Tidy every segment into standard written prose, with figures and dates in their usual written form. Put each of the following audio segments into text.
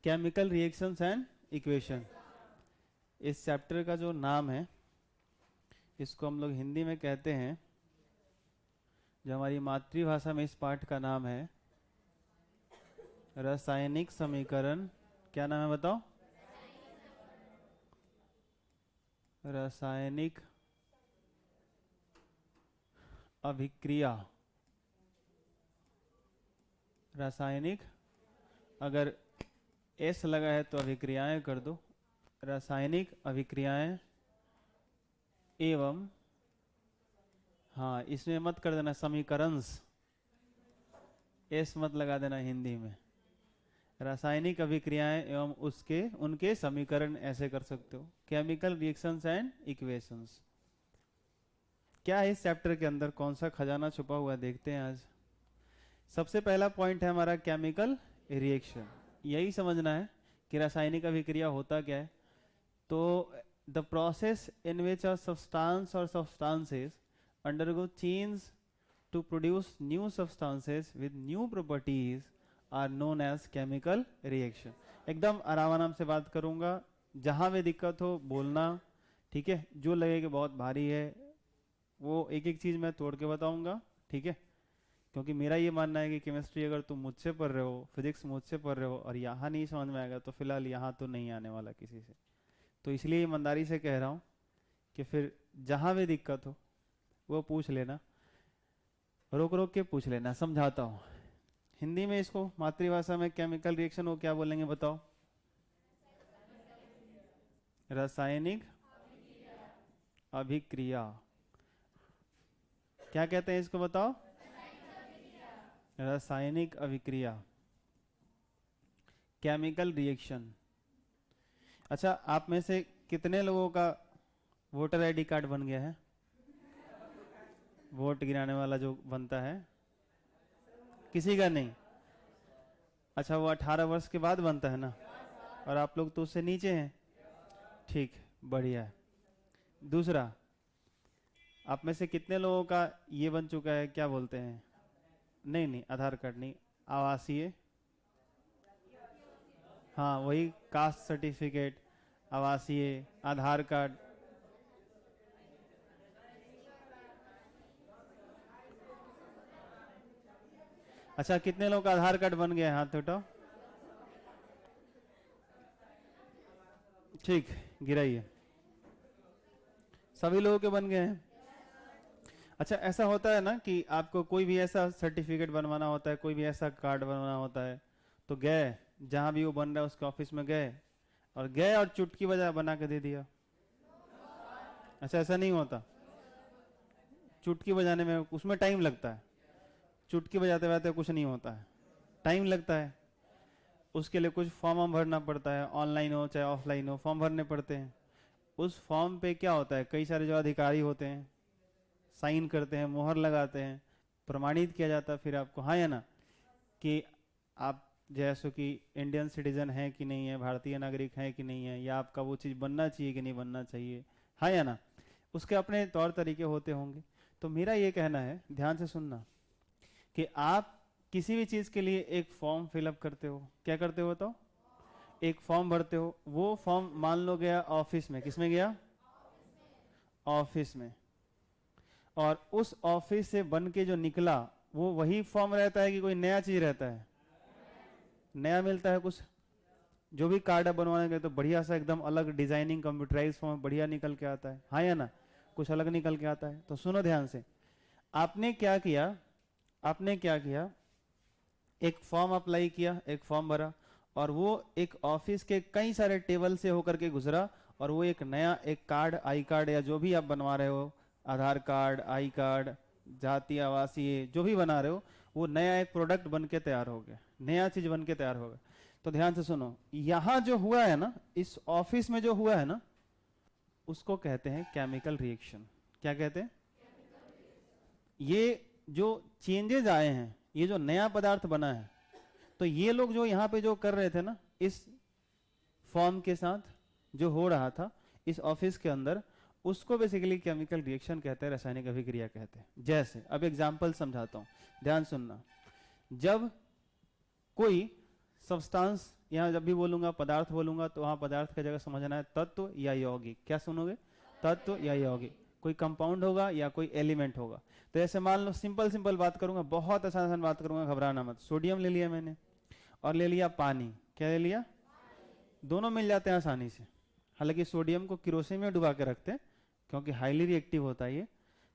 Chemical reactions and equation. इस chapter का जो नाम है इसको हम लोग हिंदी में कहते हैं, जो हमारी मातृभाषा में इस पाठ का नाम है रासायनिक समीकरण। क्या नाम है बताओ? रासायनिक अभिक्रिया। रासायनिक, अगर एस लगा है तो अभिक्रियाएं कर दो। रासायनिक अभिक्रियाएं एवं, हाँ इसमें मत कर देना समीकरणस, एस मत लगा देना हिंदी में। रासायनिक अभिक्रियाएं एवं उसके उनके समीकरण ऐसे कर सकते हो, केमिकल रिएक्शंस एंड इक्वेशंस। क्या है इस चैप्टर के अंदर, कौन सा खजाना छुपा हुआ है, देखते हैं आज। सबसे पहला पॉइंट है हमारा केमिकल रिएक्शन। यही समझना है कि रासायनिक अभिक्रिया होता क्या है। तो the process in which a substance और substances undergo change to produce new substances with new properties are known as chemical reaction. एकदम आराम से बात करूंगा, जहां भी दिक्कत हो बोलना, ठीक है। जो लगे कि बहुत भारी है वो एक एक चीज मैं तोड़ के बताऊंगा, ठीक है। क्योंकि मेरा ये मानना है कि केमिस्ट्री अगर तुम मुझसे पढ़ रहे हो, फिजिक्स मुझसे पढ़ रहे हो और यहाँ नहीं समझ में आएगा तो फिलहाल यहाँ तो नहीं आने वाला किसी से। तो इसलिए ईमानदारी से कह रहा हूँ कि फिर जहाँ भी दिक्कत हो वो पूछ लेना, रोक रोक के पूछ लेना, समझाता हूँ। हिंदी में इसको मातृभाषा में केमिकल रिएक्शन को क्या बोलेंगे बताओ? रासायनिक अभिक्रिया। क्या कहते हैं इसको बताओ? रासायनिक अभिक्रिया, केमिकल रिएक्शन। अच्छा, आप में से कितने लोगों का वोटर आईडी कार्ड बन गया है? वोट गिराने वाला जो बनता है, किसी का नहीं? अच्छा, वो 18 वर्ष के बाद बनता है ना, और आप लोग तो उससे नीचे हैं, ठीक, बढ़िया है। दूसरा, आप में से कितने लोगों का ये बन चुका है, क्या बोलते हैं, नहीं आधार कार्ड नहीं, आवासीय, हाँ वही, कास्ट सर्टिफिकेट, आवासीय, आधार कार्ड। अच्छा, कितने लोगों का आधार कार्ड बन गया है, हाथ उठाओ। ठीक, गिराइए। सभी लोगों के बन गए हैं। अच्छा, ऐसा होता है ना कि आपको कोई भी ऐसा सर्टिफिकेट बनवाना होता है, कोई भी ऐसा कार्ड बनवाना होता है, तो गए जहां भी वो बन रहा है उसके ऑफिस में गए और चुटकी बजा बना के दे दिया। अच्छा, ऐसा नहीं होता। चुटकी बजाने में उसमें टाइम लगता है, चुटकी बजाते बजाते कुछ नहीं होता है, टाइम लगता है। उसके लिए कुछ फॉर्म भरना पड़ता है, ऑनलाइन हो चाहे ऑफलाइन हो, फॉर्म भरने पड़ते हैं। उस फॉर्म पे क्या होता है, कई सारे जो अधिकारी होते हैं साइन करते हैं, मोहर लगाते हैं, प्रमाणित किया जाता है फिर आपको, हाँ या ना, कि आप जैसे कि इंडियन सिटीजन है कि नहीं है, भारतीय नागरिक है कि नहीं है, या आपका वो चीज़ बनना चाहिए कि नहीं बनना चाहिए, हाँ या ना। उसके अपने तौर तरीके होते होंगे। तो मेरा ये कहना है, ध्यान से सुनना, कि आप किसी भी चीज़ के लिए एक फॉर्म फिलअप करते हो, क्या करते हो तो एक फॉर्म भरते हो। वो फॉर्म मान लो गया ऑफिस में, किसमें गया? ऑफिस में। और उस ऑफिस से बन के जो निकला वो वही फॉर्म रहता है कि कोई नया चीज रहता है? नया मिलता है कुछ। जो भी कार्ड बनवाने गए तो बढ़िया सा एकदम अलग डिजाइनिंग कंप्यूटराइज फॉर्म बढ़िया निकल के आता है, हाँ या ना, कुछ अलग निकल के आता है। तो सुनो ध्यान से, आपने क्या किया, एक फॉर्म अप्लाई किया, एक फॉर्म भरा, और वो एक ऑफिस के कई सारे टेबल से होकर के गुजरा, और वो एक नया एक कार्ड, आई कार्ड या जो भी आप बनवा रहे हो, आधार कार्ड, आई कार्ड, जाति, आवासीय, जो भी बना रहे हो, वो नया एक प्रोडक्ट बन के तैयार हो गया, नया चीज बन के तैयार हो गया। तो ध्यान से सुनो, यहां जो हुआ है ना, इस ऑफिस में जो हुआ है ना, उसको कहते हैं केमिकल रिएक्शन। क्या कहते हैं? ये जो चेंजेज आए हैं, ये जो नया पदार्थ बना है, तो ये लोग जो यहां पे जो कर रहे थे ना, इस फॉर्म के साथ जो हो रहा था इस ऑफिस के अंदर, उसको बेसिकली केमिकल रिएक्शन कहते हैं, रासायनिक अभिक्रिया कहते हैं। जैसे अब एग्जांपल समझाता हूं, ध्यान सुनना। जब कोई सब्सटेंस यहाँ जब भी बोलूंगा पदार्थ बोलूंगा तो वहाँ पदार्थ की जगह समझना है तत्व या यौगिक। क्या सुनोगे? तत्व या यौगिक। कोई कंपाउंड होगा या कोई एलिमेंट होगा। तो ऐसे मान लो सिंपल बात करूंगा, बहुत आसान बात करूंगा, घबराना मत। सोडियम ले लिया मैंने और ले लिया पानी। क्या ले लिया? दोनों मिल जाते हैं आसानी से। हालांकि सोडियम को किरोसिन में डुबा के रखते हैं क्योंकि हाईली रिएक्टिव होता है ये।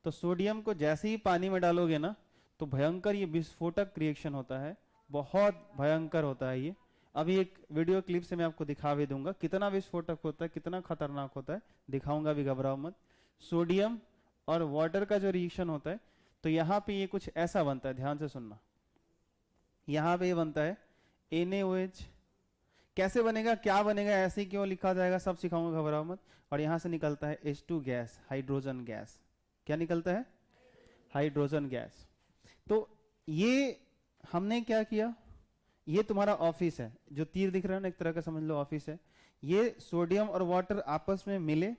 तो सोडियम को जैसे ही पानी में डालोगे ना तो भयंकर ये विस्फोटक रिएक्शन होता है, बहुत भयंकर होता है ये। अभी एक वीडियो क्लिप से मैं आपको दिखा भी दूंगा कितना विस्फोटक होता है, कितना खतरनाक होता है, दिखाऊंगा भी, घबराओ मत। सोडियम और वाटर का जो रिएक्शन होता है तो यहाँ पे ये कुछ ऐसा बनता है, ध्यान से सुनना। यहाँ पे ये बनता है NaOH। कैसे बनेगा, क्या बनेगा, ऐसे क्यों लिखा जाएगा, सब सिखाऊंगा, घबराओ मत। और यहाँ से निकलता है H2 गैस, हाइड्रोजन गैस। क्या निकलता है? Hydrogen gas. तो ये हमने क्या किया, ये तुम्हारा ऑफिस है, जो तीर दिख रहा है ना, एक तरह का समझ लो ऑफिस है। ये सोडियम और वाटर आपस में मिले,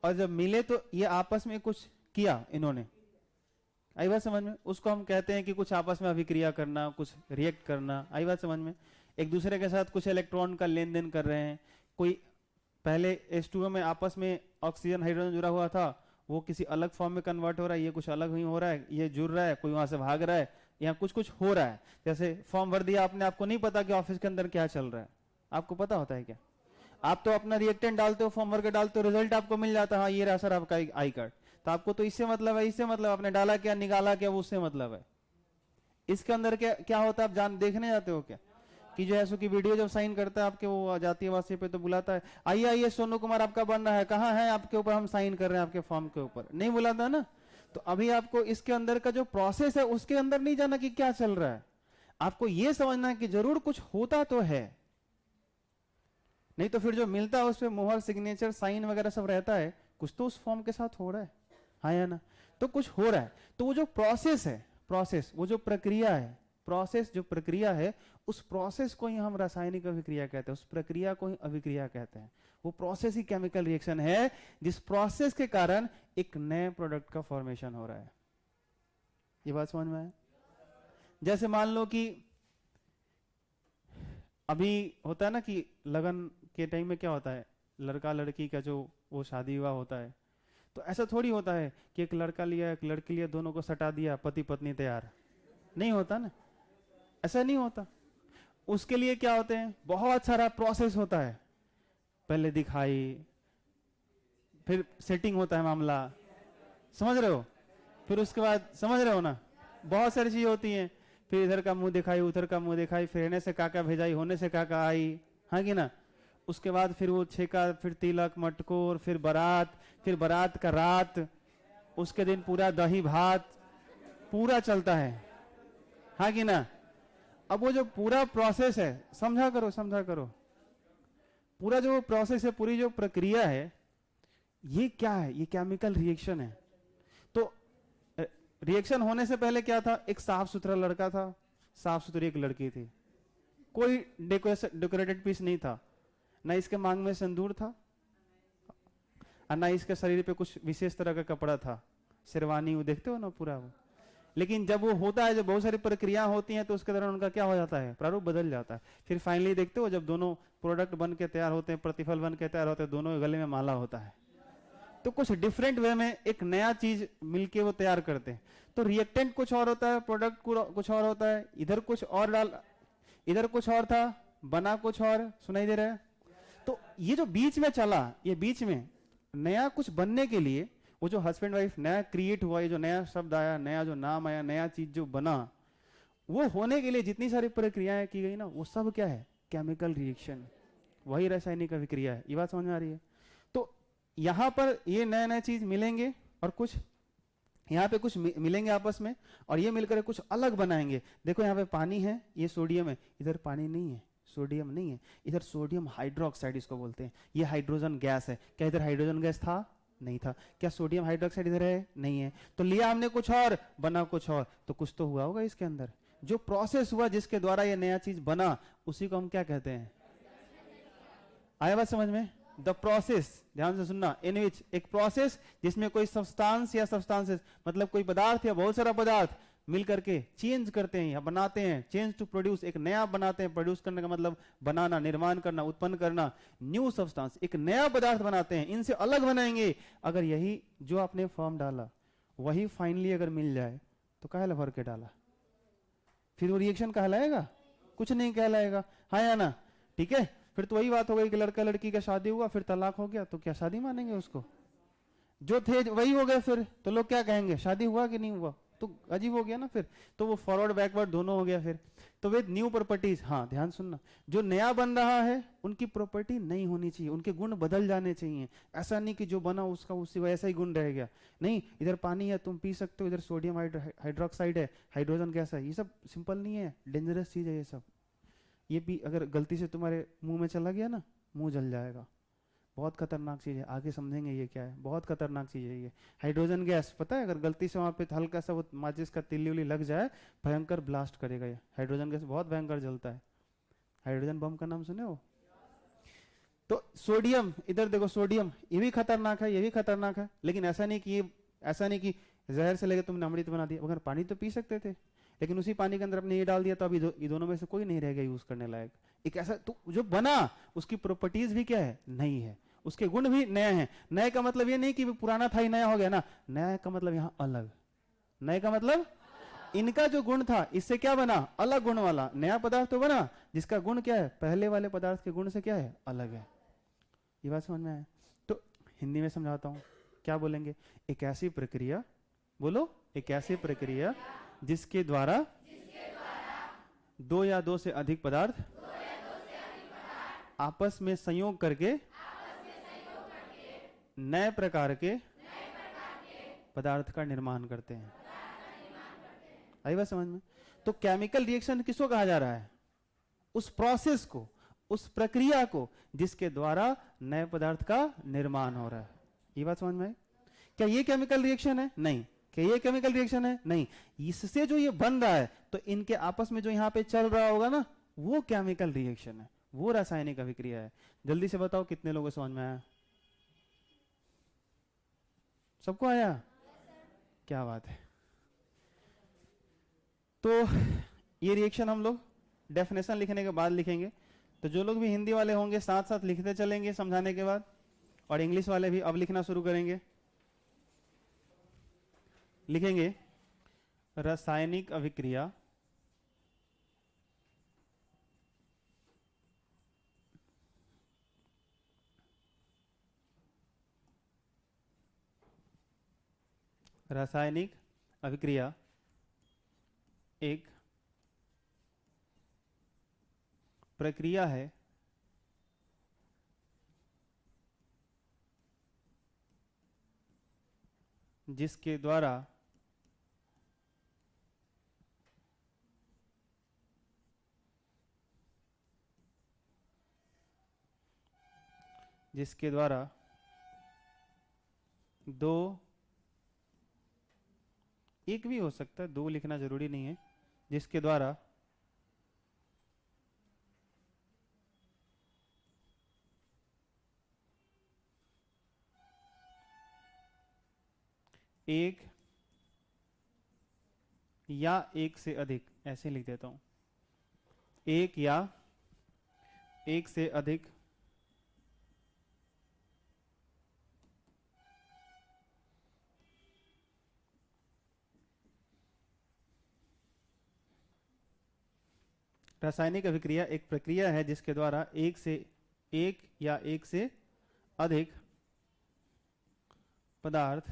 और जब मिले तो ये आपस में कुछ किया इन्होंने। आई बात समझ में? उसको हम कहते हैं कि कुछ आपस में अभिक्रिया करना, कुछ रिएक्ट करना। आई बात समझ में? एक दूसरे के साथ कुछ इलेक्ट्रॉन का लेन देन कर रहे हैं। कोई पहले H2O में आपस में ऑक्सीजन हाइड्रोजन जुड़ा हुआ था, वो किसी अलग फॉर्म में कन्वर्ट हो रहा है, ये कुछ अलग ही हो रहा है, ये जुड़ रहा है, कोई वहां से भाग रहा है, यहाँ कुछ हो रहा है। जैसे फॉर्म भर दिया आपने, आपको नहीं पता कि ऑफिस के अंदर क्या चल रहा है। आपको पता होता है क्या? आप तो अपना रिएक्टेंट डालते हो, फॉर्म भर के डालते हो, रिजल्ट आपको मिल जाता है, हाँ ये रहा सर आपका आई कार्ड। तो आपको तो इससे मतलब है, इससे मतलब आपने डाला क्या, निकाला क्या, वो उससे मतलब है। इसके अंदर क्या होता है आप जान देखने जाते हो क्या? कि जो है सो की वीडियो जब साइन करता है आपके, वो जातीय वासी पे तो बुलाता है, आइए आइए सोनू कुमार आपका बन रहा है, कहाँ है आपके ऊपर, हम साइन कर रहे हैं आपके फॉर्म के ऊपर, नहीं बुलाता ना। तो अभी आपको इसके अंदर का जो प्रोसेस है उसके अंदर नहीं जाना कि क्या चल रहा है, आपको ये समझना है कि जरूर कुछ होता तो है, नहीं तो फिर जो मिलता है उसपे मोहर, सिग्नेचर, साइन वगैरह सब रहता है, कुछ तो उस फॉर्म के साथ हो रहा है, हाँ या ना? तो कुछ हो रहा है। तो वो जो प्रोसेस है, प्रोसेस, वो जो प्रक्रिया है, प्रोसेस जो प्रक्रिया है, उस प्रोसेस को ही हम रासायनिक अभिक्रिया कहते हैं, उस प्रक्रिया को ही अभिक्रिया कहते हैं। वो प्रोसेस ही केमिकल रिएक्शन है, जिस प्रोसेस के कारण एक नए प्रोडक्ट का फॉर्मेशन हो रहा है। ये बात समझ में आया? जैसे मान लो कि अभी होता है ना कि लगन के टाइम में क्या होता है, लड़का लड़की का जो वो शादी विवाह होता है, तो ऐसा थोड़ी होता है कि एक लड़का लिया एक लड़की लिया, दोनों को सटा दिया, पति पत्नी तैयार, नहीं होता ना, ऐसा नहीं होता। उसके लिए क्या होते हैं, बहुत सारा प्रोसेस होता है। पहले दिखाई, फिर सेटिंग होता है मामला, समझ रहे हो, फिर उसके बाद समझ रहे हो ना, बहुत सारी चीजें होती हैं। फिर इधर का मुंह दिखाई, उधर का मुंह दिखाई, फिर रहने से काका भेजाई, होने से काका आई, हाँ कि ना। उसके बाद फिर वो छेका, फिर तिलक, मटकोर, फिर बारात का रात, उसके दिन पूरा दही भात पूरा चलता है, हाँ कि ना। अब वो जो पूरा प्रोसेस है, समझा करो, पूरा जो प्रोसेस है, पूरी जो प्रक्रिया है, ये क्या है, ये केमिकल रिएक्शन है। तो रिएक्शन होने से पहले क्या था, एक साफ सुथरा लड़का था, साफ सुथरी एक लड़की थी, कोई डेकोरेटेड पीस नहीं था, ना इसके मांग में सिंदूर था और ना इसके शरीर पे कुछ विशेष तरह का कपड़ा था, शेरवानी, वो देखते हो ना पूरा वो। लेकिन जब वो होता है, जब बहुत सारी प्रक्रिया होती हैं, तो उसके दौरान उनका क्या हो जाता है, प्रारूप बदल जाता है। फिर फाइनली देखते हो जब दोनों प्रोडक्ट बन के तैयार होते हैं, प्रतिफल बन के तैयार होते हैं, दोनों के गले में माला होता है। तो कुछ डिफरेंट वे में एक नया चीज मिलके वो तैयार करते हैं। तो रिएक्टेंट कुछ और होता है, प्रोडक्ट कुछ और होता है, इधर कुछ और डाल, इधर कुछ और था, बना कुछ और, सुनाई दे रहा है। तो ये जो बीच में चला, ये बीच में नया कुछ बनने के लिए, वो जो हस्बैंड वाइफ नया क्रिएट हुआ, ये जो नया शब्द आया, नया जो नाम आया, नया चीज जो बना, वो होने के लिए जितनी सारी प्रक्रियाएं की गई ना, वो सब क्या है, केमिकल रिएक्शन, वही रासायनिक अभिक्रिया है। ये बात समझ में आ रही है? तो यहां पर ये नए नए चीज मिलेंगे और कुछ यहाँ पे कुछ मिलेंगे आपस में, और ये मिलकर कुछ अलग बनाएंगे। देखो यहाँ पे पानी है, ये सोडियम है, इधर पानी नहीं है, सोडियम नहीं है, इधर सोडियम हाइड्रोक्साइड इसको बोलते हैं, ये हाइड्रोजन गैस है। क्या इधर हाइड्रोजन गैस था? नहीं था। क्या सोडियम हाइड्रोक्साइड इधर है? नहीं है। तो लिया हमने कुछ और, बना कुछ और, तो कुछ तो हुआ होगा इसके अंदर। जो प्रोसेस हुआ जिसके द्वारा ये नया चीज बना, उसी को हम क्या कहते हैं? आया बात समझ में? द प्रोसेस, ध्यान से सुनना, इन विच, एक प्रोसेस जिसमें कोई सब्सटेंस या सब्सटेंसेस, मतलब कोई पदार्थ या बहुत सारा पदार्थ मिल करके चेंज करते हैं या बनाते हैं। चेंज टू प्रोड्यूस, एक नया बनाते हैं। प्रोड्यूस करने का मतलब बनाना, निर्माण करना, उत्पन्न करना। न्यू सब्सटेंस, एक नया पदार्थ बनाते हैं, इनसे अलग बनाएंगे। अगर यही जो आपने फॉर्म डाला वही फाइनली अगर मिल जाए तो काहे भर के डाला? फिर वो रिएक्शन कहलाएगा? कुछ नहीं कहलाएगा, हाँ या ना? ठीक है, फिर तो वही बात हो गई कि लड़का लड़की का शादी हुआ, फिर तलाक हो गया, तो क्या शादी मानेंगे उसको? जो थे वही हो गए, फिर तो लोग क्या कहेंगे, शादी हुआ कि नहीं हुआ? तो अजीब हो गया ना फिर। तो वो फॉरवर्ड बैकवर्ड दोनों हो गया फिर। तो विद न्यू प्रॉपर्टीज, हाँ ध्यान सुनना, जो नया बन रहा है उनकी प्रॉपर्टी नहीं होनी चाहिए, उनके गुण बदल जाने चाहिए। ऐसा नहीं कि जो बना उसका उसी वैसा ही गुण रह गया। नहीं, इधर पानी है तुम पी सकते हो, इधर सोडियम हाइड्रोक्साइड है, हाइड्रोजन गैस है, ये सब सिंपल नहीं है, डेंजरस चीज है ये सब। ये भी अगर गलती से तुम्हारे मुंह में चला गया ना, मुंह जल जाएगा। बहुत खतरनाक चीज है, आगे समझेंगे ये क्या है। बहुत खतरनाक चीज है ये हाइड्रोजन गैस। पता है, अगर गलती से वहां पे हल्का सा वो माचिस का तिल्ली उली लग जाए, भयंकर ब्लास्ट करेगा ये। हाइड्रोजन गैस बहुत भयंकर जलता है। हाइड्रोजन बम का नाम सुने हो? तो सोडियम, इधर देखो सोडियम, ये भी खतरनाक है, ये भी खतरनाक है। लेकिन ऐसा नहीं कि जहर से लेकर तुमने अमृत बना दिया। अगर पानी तो पी सकते थे, लेकिन उसी पानी के अंदर अपने ये डाल दिया, तो अभी ये दोनों में से कोई नहीं रह गया यूज करने लायक। एक ऐसा तो जो बना उसकी प्रॉपर्टीज भी क्या है, नहीं है, उसके गुण भी नए हैं। नए का मतलब ये नहीं कि पुराना था ही नया हो गया ना, नया का मतलब यहाँ अलग। नए का मतलब इनका जो गुण था इससे क्या बना, अलग गुण वाला नया पदार्थ तो बना, जिसका गुण क्या है, पहले वाले पदार्थ के गुण से क्या है, अलग है। ये बात समझ में आया? तो हिंदी में समझाता हूं, क्या बोलेंगे? एक ऐसी प्रक्रिया, बोलो, एक ऐसी प्रक्रिया जिसके द्वारा दो या दो से अधिक पदार्थ आपस में संयोग करके नए प्रकार के पदार्थ का निर्माण करते हैं। आई बात समझ में? तो केमिकल रिएक्शन किसको कहा जा रहा है? उस प्रोसेस को, उस प्रक्रिया को जिसके द्वारा नए पदार्थ का निर्माण हो रहा है। ये बात समझ में आई? क्या ये केमिकल रिएक्शन है? नहीं। क्या ये केमिकल रिएक्शन है? नहीं। इससे जो ये बन रहा है, तो इनके आपस में जो यहां पे चल रहा होगा ना, वो केमिकल रिएक्शन है, वो रासायनिक अभिक्रिया है। जल्दी से बताओ कितने लोगों समझ में आया? सबको आया? क्या बात है। तो ये रिएक्शन हम लोग डेफिनेशन लिखने के बाद लिखेंगे। तो जो लोग भी हिंदी वाले होंगे साथ साथ लिखते चलेंगे समझाने के बाद, और इंग्लिश वाले भी अब लिखना शुरू करेंगे। लिखेंगे रासायनिक अभिक्रिया रासायनिक अभिक्रिया एक प्रक्रिया है जिसके द्वारा दो, एक भी हो सकता है, दो लिखना जरूरी नहीं है, जिसके द्वारा एक या एक से अधिक, ऐसे लिख देता हूं, एक या एक से अधिक रासायनिक अभिक्रिया एक प्रक्रिया है जिसके द्वारा एक या एक से अधिक पदार्थ,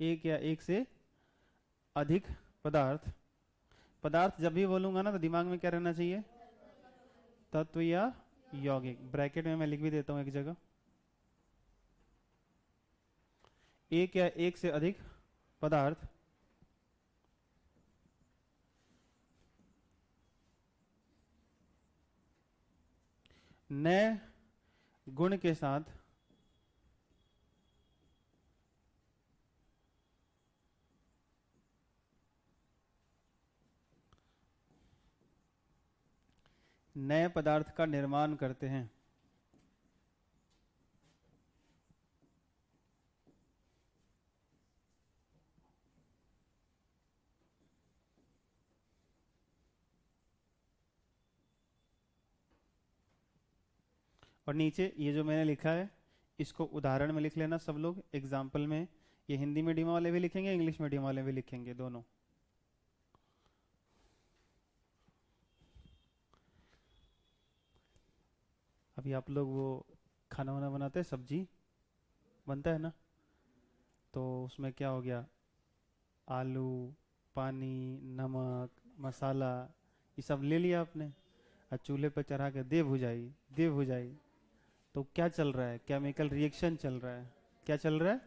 एक या एक से अधिक पदार्थ, पदार्थ जब भी बोलूंगा ना तो दिमाग में क्या रहना चाहिए, तत्व या यौगिक। ब्रैकेट में मैं लिख भी देता हूं एक जगह, एक या एक से अधिक पदार्थ नए गुण के साथ नए पदार्थ का निर्माण करते हैं। और नीचे ये जो मैंने लिखा है इसको उदाहरण में लिख लेना सब लोग, एग्जाम्पल में। ये हिंदी मीडियम वाले भी लिखेंगे, इंग्लिश मीडियम वाले भी लिखेंगे, दोनों। अभी आप लोग वो खाना वाना बनाते हैं, सब्जी बनता है ना, तो उसमें क्या हो गया, आलू, पानी, नमक, मसाला, ये सब ले लिया आपने और चूल्हे पर चढ़ा के दे भुजाई। तो क्या चल रहा है, केमिकल रिएक्शन चल रहा है। क्या चल रहा है,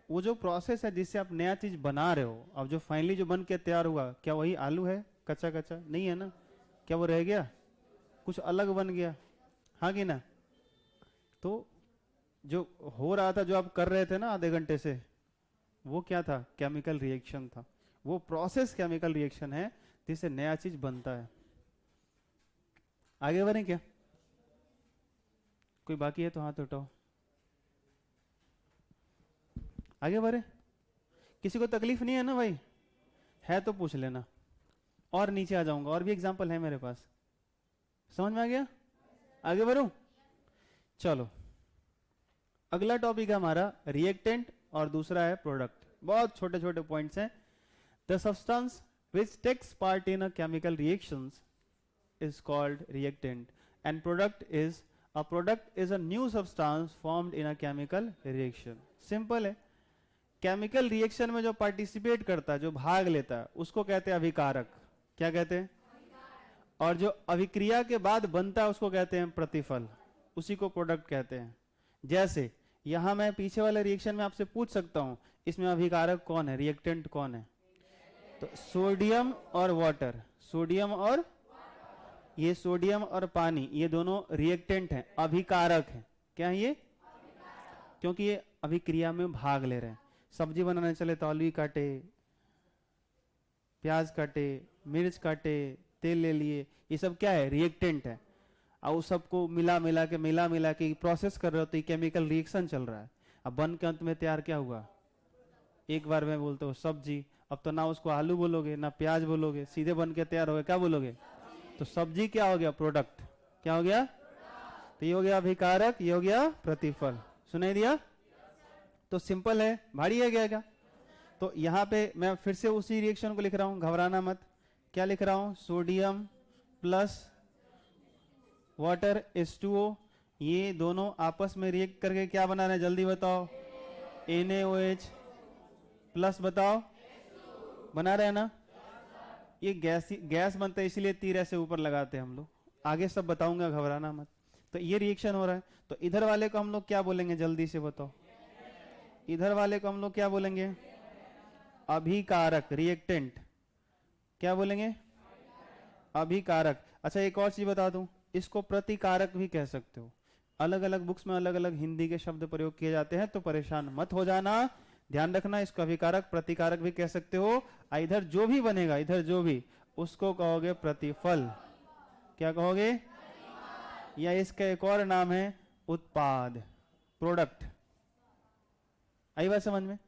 वो जो प्रोसेस है जिससे आप नया चीज बना रहे हो, अब जो फाइनली जो बन के तैयार हुआ, क्या वही आलू है कच्चा कच्चा? नहीं है ना, क्या वो रह गया, कुछ अलग बन गया, हाँ कि ना। तो जो हो रहा था, जो आप कर रहे थे ना आधे घंटे से, वो क्या था, केमिकल रिएक्शन था। वो प्रोसेस केमिकल रिएक्शन है जिससे नया चीज बनता है। आगे बढ़े क्या, कोई बाकी है तो हाथ उठाओ, आगे बढ़े। किसी को तकलीफ नहीं है ना भाई, है तो पूछ लेना। और नीचे आ जाऊंगा, और भी एग्जांपल है मेरे पास। समझ में आ गया, आगे बढ़ूं। चलो अगला टॉपिक है हमारा रिएक्टेंट और दूसरा है प्रोडक्ट। बहुत छोटे छोटे पॉइंट्स हैं। The substance which takes part in a chemical reactions is called reactant and product is a new substance formed in a chemical reaction. Simple है, केमिकल रिएक्शन में जो पार्टिसिपेट करता है, जो भाग लेता है, उसको कहते हैं अभिकारक। क्या कहते हैं, और जो अभिक्रिया के बाद बनता है उसको कहते हैं प्रतिफल, उसी को प्रोडक्ट कहते हैं। जैसे यहां मैं पीछे वाले रिएक्शन में आपसे पूछ सकता हूं, इसमें अभिकारक कौन है, रिएक्टेंट कौन है, तो सोडियम और वाटर, सोडियम और ये सोडियम और पानी, ये दोनों रिएक्टेंट हैं, अभिकारक हैं। क्या है ये, क्योंकि ये अभिक्रिया में भाग ले रहे हैं। सब्जी बनाने चले तो आलू काटे, प्याज काटे, मिर्च काटे, तेल ले लिए, ये सब क्या है, रिएक्टेंट है। और उस सबको मिला मिला के प्रोसेस कर रहे हो, तो ये केमिकल रिएक्शन चल रहा है। अब बन के अंत में तैयार क्या हुआ, एक बार मैं बोलता हूँ सब्जी, अब तो ना उसको आलू बोलोगे ना प्याज बोलोगे, सीधे बन के तैयार हो गया, क्या बोलोगे, तो सब्जी क्या हो गया, प्रोडक्ट। क्या हो गया, तो ये हो गया अभिकारक, ये हो गया प्रतिफल। सुनाई दिया, तो सिंपल है, भारी है क्या। तो यहां पे मैं फिर से उसी रिएक्शन को लिख रहा हूं, घबराना मत। क्या लिख रहा हूं, सोडियम प्लस वाटर H2O, ये दोनों आपस में रिएक्ट करके क्या बना रहे हैं, जल्दी बताओ, NaOH प्लस बताओ, बना रहे हैं ना। ये गैस बनता है, इसलिए तीर ऐसे ऊपर लगाते हैं हम लोग, आगे सब बताऊंगा, घबराना मत। तो ये रिएक्शन हो रहा है, तो इधर वाले को हम लोग क्या बोलेंगे, जल्दी से बताओ, इधर वाले को हम लोग क्या बोलेंगे, अभिकारक, रिएक्टेंट। क्या बोलेंगे, अभिकारक। अच्छा एक और चीज बता दूं, इसको प्रतिकारक भी कह सकते हो। अलग अलग बुक्स में अलग अलग हिंदी के शब्द प्रयोग किए जाते हैं, तो परेशान मत हो जाना, ध्यान रखना, इसको अभिकारक प्रतिकारक भी कह सकते हो। इधर जो भी बनेगा, इधर जो भी, उसको कहोगे प्रतिफल। क्या कहोगे, या इसका एक और नाम है उत्पाद, प्रोडक्ट। आई बात समझ में।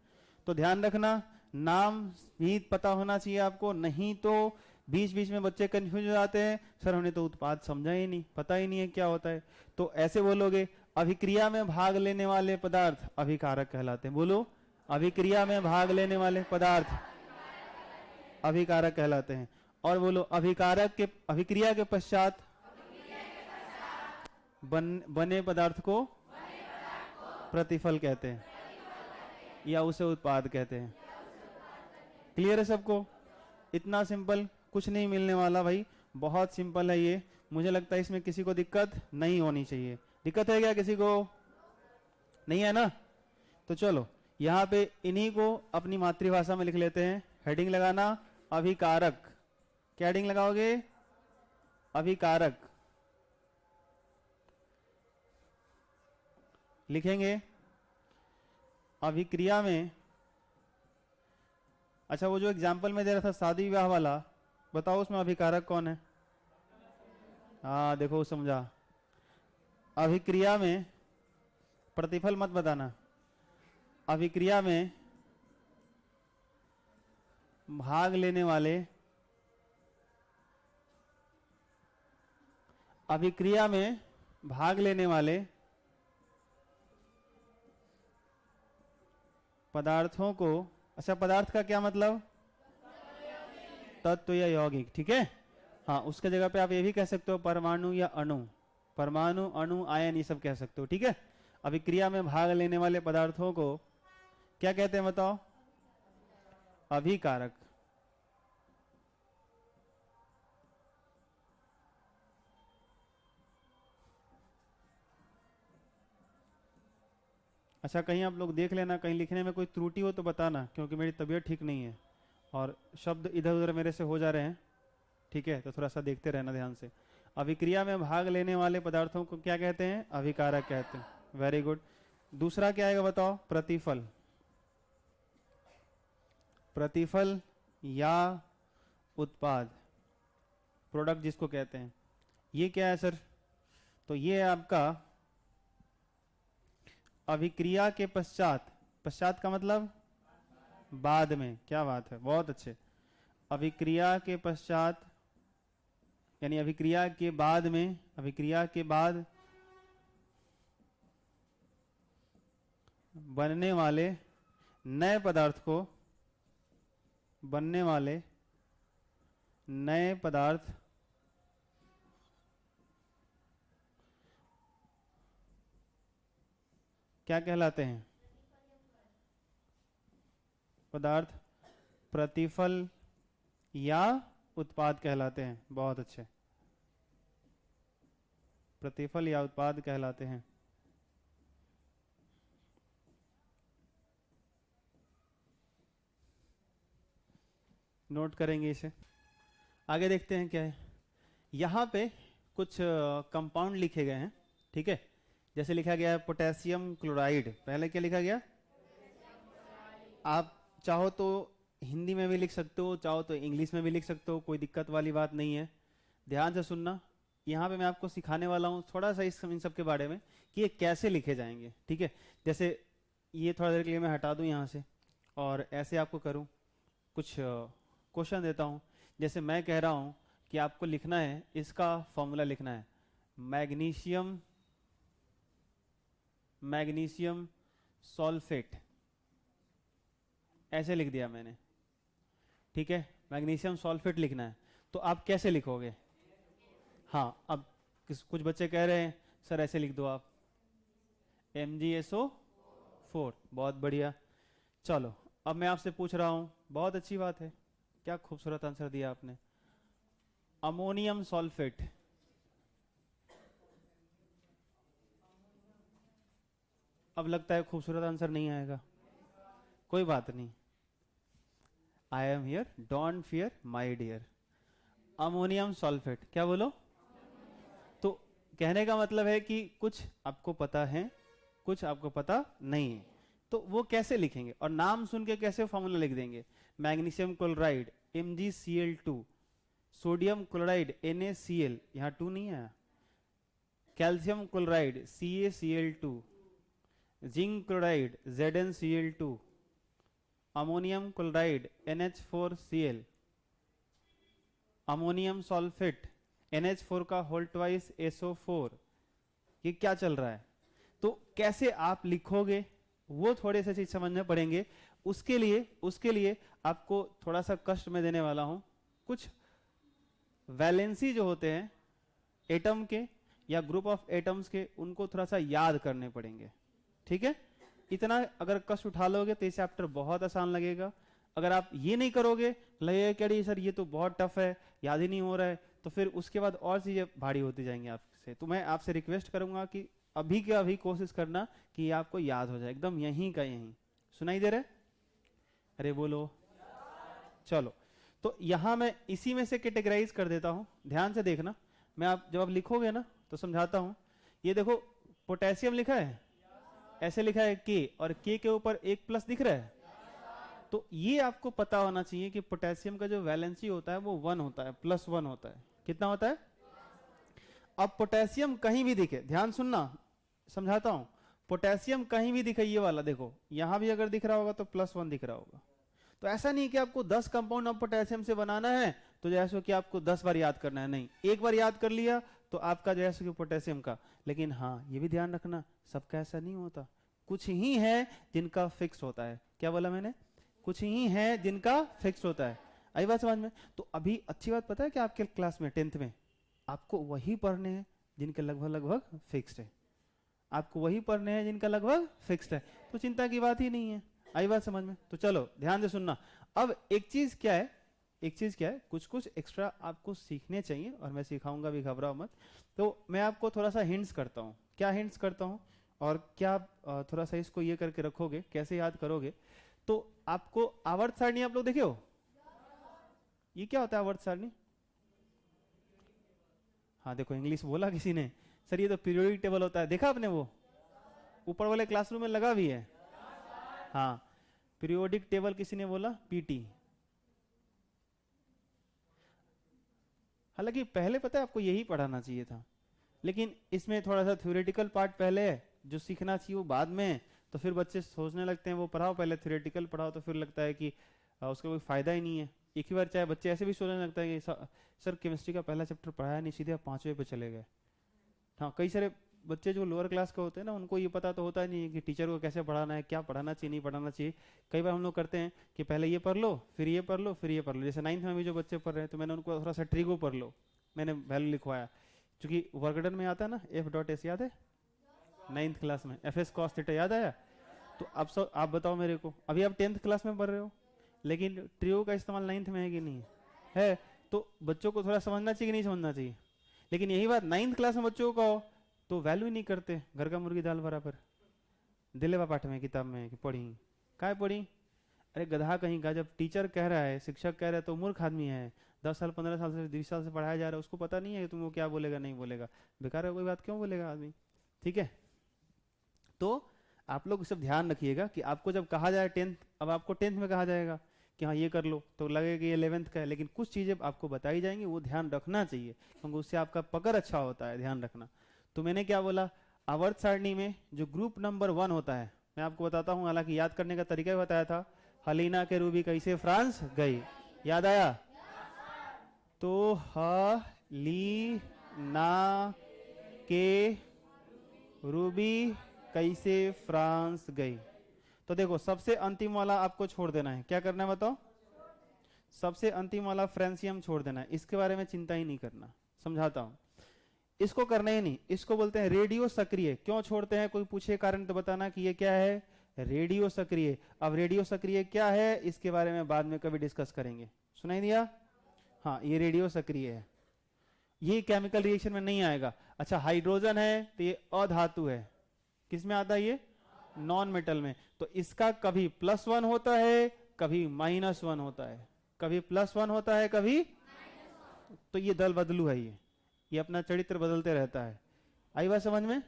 तो ध्यान रखना, नाम ही पता होना चाहिए आपको, नहीं तो बीच बीच में बच्चे कंफ्यूज हो जाते हैं, सर हमने तो उत्पाद समझा ही नहीं, पता ही नहीं है क्या होता है। तो ऐसे बोलोगे, अभिक्रिया में भाग लेने वाले पदार्थ अभिकारक कहलाते हैं। बोलो, अभिक्रिया में भाग लेने वाले पदार्थ अभिकारक कहलाते हैं। और बोलो, अभिकारक के, अभिक्रिया के पश्चात बने पदार्थ को प्रतिफल कहते हैं, या उसे उत्पाद कहते हैं। क्लियर है सबको, इतना सिंपल, कुछ नहीं मिलने वाला भाई, बहुत सिंपल है ये। मुझे लगता है इसमें किसी को दिक्कत नहीं होनी चाहिए। दिक्कत है क्या किसी को, नहीं है ना। तो चलो यहां पे इन्हीं को अपनी मातृभाषा में लिख लेते हैं। हेडिंग लगाना, अभिकारक। क्या हेडिंग लगाओगे, अभिकारक लिखेंगे। अभिक्रिया में, अच्छा वो जो एग्जाम्पल में दे रहा था शादी विवाह वाला, बताओ उसमें अभिकारक कौन है। हाँ देखो समझा, अभिक्रिया में, प्रतिफल मत बताना, अभिक्रिया में भाग लेने वाले, अभिक्रिया में भाग लेने वाले पदार्थों को, अच्छा पदार्थ का क्या मतलब, तत्व या यौगिक, ठीक है। हाँ, उसके जगह पे आप ये भी कह सकते हो परमाणु या अणु, परमाणु, अणु, आयन, ये सब कह सकते हो, ठीक है। अभिक्रिया में भाग लेने वाले पदार्थों को क्या कहते हैं बताओ, अभिकारक। अच्छा, कहीं आप लोग देख लेना, कहीं लिखने में कोई त्रुटि हो तो बताना, क्योंकि मेरी तबीयत ठीक नहीं है और शब्द इधर उधर मेरे से हो जा रहे हैं, ठीक है। तो थोड़ा सा देखते रहना ध्यान से। अभिक्रिया में भाग लेने वाले पदार्थों को क्या कहते हैं, अभिकारक कहते हैं। Very good. दूसरा क्या आएगा बताओ, प्रतिफल। प्रतिफल या उत्पाद, प्रोडक्ट जिसको कहते हैं, ये क्या है सर, तो ये है आपका अभिक्रिया के पश्चात, पश्चात का मतलब बाद में, क्या बात है, बहुत अच्छे। अभिक्रिया के पश्चात यानी अभिक्रिया के बाद में, अभिक्रिया के बाद बनने वाले नए पदार्थ को, बनने वाले नए पदार्थ क्या कहलाते हैं, पदार्थ प्रतिफल या उत्पाद कहलाते हैं। बहुत अच्छे, प्रतिफल या उत्पाद कहलाते हैं। नोट करेंगे इसे। आगे देखते हैं क्या है। यहां पे कुछ कंपाउंड लिखे गए हैं, ठीक है। जैसे लिखा गया है पोटेशियम क्लोराइड, पहले क्या लिखा गया, आप चाहो तो हिंदी में भी लिख सकते हो, चाहो तो इंग्लिश में भी लिख सकते हो, कोई दिक्कत वाली बात नहीं है। ध्यान से सुनना, यहाँ पे मैं आपको सिखाने वाला हूँ थोड़ा सा इन सब के बारे में कि ये कैसे लिखे जाएंगे, ठीक है। जैसे ये थोड़ा देर के लिए मैं हटा दूँ यहाँ से और ऐसे आपको करूँ, कुछ क्वेश्चन देता हूँ। जैसे मैं कह रहा हूँ कि आपको लिखना है, इसका फॉर्मूला लिखना है, मैग्नीशियम, मैग्नीशियम सॉल्फेट, ऐसे लिख दिया मैंने, ठीक है। मैग्नीशियम सॉल्फेट लिखना है, तो आप कैसे लिखोगे, हाँ। अब कुछ बच्चे कह रहे हैं सर ऐसे लिख दो आप, MgSO4, बहुत बढ़िया। चलो अब मैं आपसे पूछ रहा हूं, बहुत अच्छी बात है, क्या खूबसूरत आंसर दिया आपने, अमोनियम सॉल्फेट, अब लगता है खूबसूरत आंसर नहीं आएगा, कोई बात नहीं, I am here, don't fear my dear. Ammonium sulphate, क्या बोलो, तो कहने का मतलब है कि कुछ आपको पता है, कुछ आपको पता नहीं है, तो वो कैसे लिखेंगे और नाम सुन के कैसे फॉर्मूला लिख देंगे। Magnesium chloride MgCl2, sodium chloride NaCl, यहाँ 2 नहीं है, calcium chloride CaCl2, zinc chloride ZnCl2, ammonium chloride NH4Cl, ammonium sulphate NH4 का होल ट्वाइस SO4, ये क्या चल रहा है। तो कैसे आप लिखोगे वो थोड़े से चीज समझने पड़ेंगे। उसके लिए आपको थोड़ा सा कष्ट में देने वाला हूं। कुछ वैलेंसी जो होते हैं एटम के या ग्रुप ऑफ एटम्स के, उनको थोड़ा सा याद करने पड़ेंगे, ठीक है। इतना अगर कष्ट उठा लोगे तो ये चैप्टर बहुत आसान लगेगा। अगर आप ये नहीं करोगे, लगेगा कि अरे सर ये तो बहुत टफ है, याद ही नहीं हो रहा है, तो फिर उसके बाद और चीजें भारी होती जाएंगी आपसे। तो मैं आपसे रिक्वेस्ट करूंगा कि अभी के अभी कोशिश करना कि ये आपको याद हो जाए, एकदम यहीं का यहीं। सुनाई दे रहा है, अरे बोलो, चलो। तो यहां मैं इसी में से कैटेगराइज कर देता हूं, ध्यान से देखना। मैं आप जब आप लिखोगे ना तो समझाता हूं। ये देखो पोटेशियम लिखा है, ऐसे लिखा है K, और K के ऊपर एक प्लस दिख रहा है, तो ये आपको पता होना चाहिए कि पोटेशियम का जो वैलेंसी होता है वो 1 होता है, +1 होता है। कितना होता है। अब पोटेशियम कहीं भी दिखे, ध्यान सुनना, समझाता हूं। पोटेशियम कहीं भी दिखे, ये वाला देखो, यहां भी अगर दिख रहा होगा तो +1 दिख रहा होगा। तो ऐसा नहीं कि आपको 10 कंपाउंड ऑफ पोटेशियम से बनाना है तो जैसे कि आपको 10 बार याद करना है, नहीं, एक बार याद कर लिया तो आपका जो है पोटेशियम का। लेकिन हाँ ये भी ध्यान रखना, सबका ऐसा नहीं होता, कुछ ही है जिनका फिक्स होता है। क्या बोला मैंने? कुछ ही है जिनका फिक्स होता है। आई बात समझ में? तो अभी अच्छी बात पता है कि आपके क्लास में 10th में आपको वही पढ़ने हैं जिनके लगभग लगभग फिक्स्ड है, आपको वही पढ़ने हैं जिनका लगभग फिक्स्ड है, तो चिंता की बात ही नहीं है। आई बात समझ में? तो चलो ध्यान से सुनना। अब एक चीज क्या है, एक चीज क्या है, कुछ कुछ एक्स्ट्रा आपको सीखने चाहिए और मैं सिखाऊंगा भी, घबराओ मत। तो मैं आपको थोड़ा सा हिंट्स करता हूँ। क्या हिंट्स करता हूँ और क्या आप थोड़ा सा इसको ये करके रखोगे, कैसे याद करोगे? तो आपको आवर्त सारणी आप लोग देखे हो? ये क्या होता है आवर्त सारणी? हाँ देखो, इंग्लिश बोला किसी ने, सर ये तो पीरियोडिक टेबल होता है। देखा आपने? वो ऊपर वाले क्लासरूम में लगा भी है। हाँ, पीरियोडिक टेबल किसी ने बोला? पीटी। हालांकि पहले पता है आपको यही पढ़ाना चाहिए था, लेकिन इसमें थोड़ा सा थ्योरेटिकल पार्ट पहले है, जो सीखना चाहिए वो बाद में है। तो फिर बच्चे सोचने लगते हैं वो पढ़ाओ पहले, थ्योरेटिकल पढ़ाओ, तो फिर लगता है कि उसका कोई फायदा ही नहीं है। एक ही बार चाहे बच्चे ऐसे भी सोचने लगता है कि सर केमिस्ट्री का पहला चैप्टर पढ़ाया नहीं, सीधे आप 5वें पे चले गए। हाँ, कई सारे बच्चे जो लोअर क्लास के होते हैं ना, उनको ये पता तो होता नहीं है कि टीचर को कैसे पढ़ाना है, क्या पढ़ाना चाहिए नहीं पढ़ाना चाहिए। कई बार हम लोग करते हैं कि पहले ये पढ़ लो, फिर ये पढ़ लो, फिर ये पढ़ लो। जैसे 9th में भी जो बच्चे पढ़ रहे हैं, तो मैंने उनको थोड़ा सा ट्रिगो पढ़ लो, मैंने वैल्यू लिखवाया, क्योंकि वर्कडन में आता है ना F.S, याद है 9th क्लास में? FS cos थीटा याद आया? तो अब आप बताओ मेरे को, अभी आप 10th क्लास में पढ़ रहे हो, लेकिन ट्रिगो का इस्तेमाल 9th में है कि नहीं है? तो बच्चों को थोड़ा समझना चाहिए कि नहीं समझना चाहिए? लेकिन यही बात 9th क्लास में बच्चों को कहो तो वैल्यू नहीं करते, घर का मुर्गी दाल बराबर। दिलेवा पाठ में किताब में कि पढ़ी, काय पढ़ी? अरे गधा कहीं का, जब टीचर कह रहा है, शिक्षक कह रहा है, तो मूर्ख आदमी है। 10 साल 15 साल से 20 साल से पढ़ाया जा रहा है, उसको पता नहीं है कि तुम वो क्या बोलेगा नहीं बोलेगा, बेकार है, कोई बात क्यों बोलेगा आदमी? ठीक है, तो आप लोग सब ध्यान रखिएगा कि आपको जब कहा जाए 10th, अब आपको 10th में कहा जाएगा कि हाँ ये कर लो, तो लगेगा कि ये 11th का है, लेकिन कुछ चीजें आपको बताई जाएंगी, वो ध्यान रखना चाहिए, क्योंकि उससे आपका पकड़ अच्छा होता है, ध्यान रखना। तो मैंने क्या बोला, आवर्त सारणी में जो ग्रुप नंबर 1 होता है, मैं आपको बताता हूँ, हालांकि याद करने का तरीका भी बताया था। हलीना के रूबी कैसे फ्रांस गई, याद आया? तो हलीना के रूबी कैसे फ्रांस गई। तो देखो, सबसे अंतिम वाला आपको छोड़ देना है। क्या करना है बताओ? सबसे अंतिम वाला फ्रेंसियम छोड़ देना है, इसके बारे में चिंता ही नहीं करना, समझाता हूं। इसको करना ही नहीं, इसको बोलते हैं रेडियो सक्रिय। क्यों छोड़ते हैं, कोई पूछे कारण तो बताना कि ये क्या है, रेडियो सक्रिय। अब रेडियो सक्रिय क्या है, इसके बारे में बाद में कभी डिस्कस करेंगे। सुनाई दिया? हाँ, ये रेडियो सक्रिय है, ये केमिकल रिएक्शन में नहीं आएगा। अच्छा, हाइड्रोजन है तो ये अधातु है, किस में आता है ये? नॉन मेटल में। तो इसका कभी +1 होता है, कभी -1 होता है, कभी +1 होता है, कभी। तो ये दल बदलू है, ये अपना चरित्र बदलते रहता है। आई बात समझ में?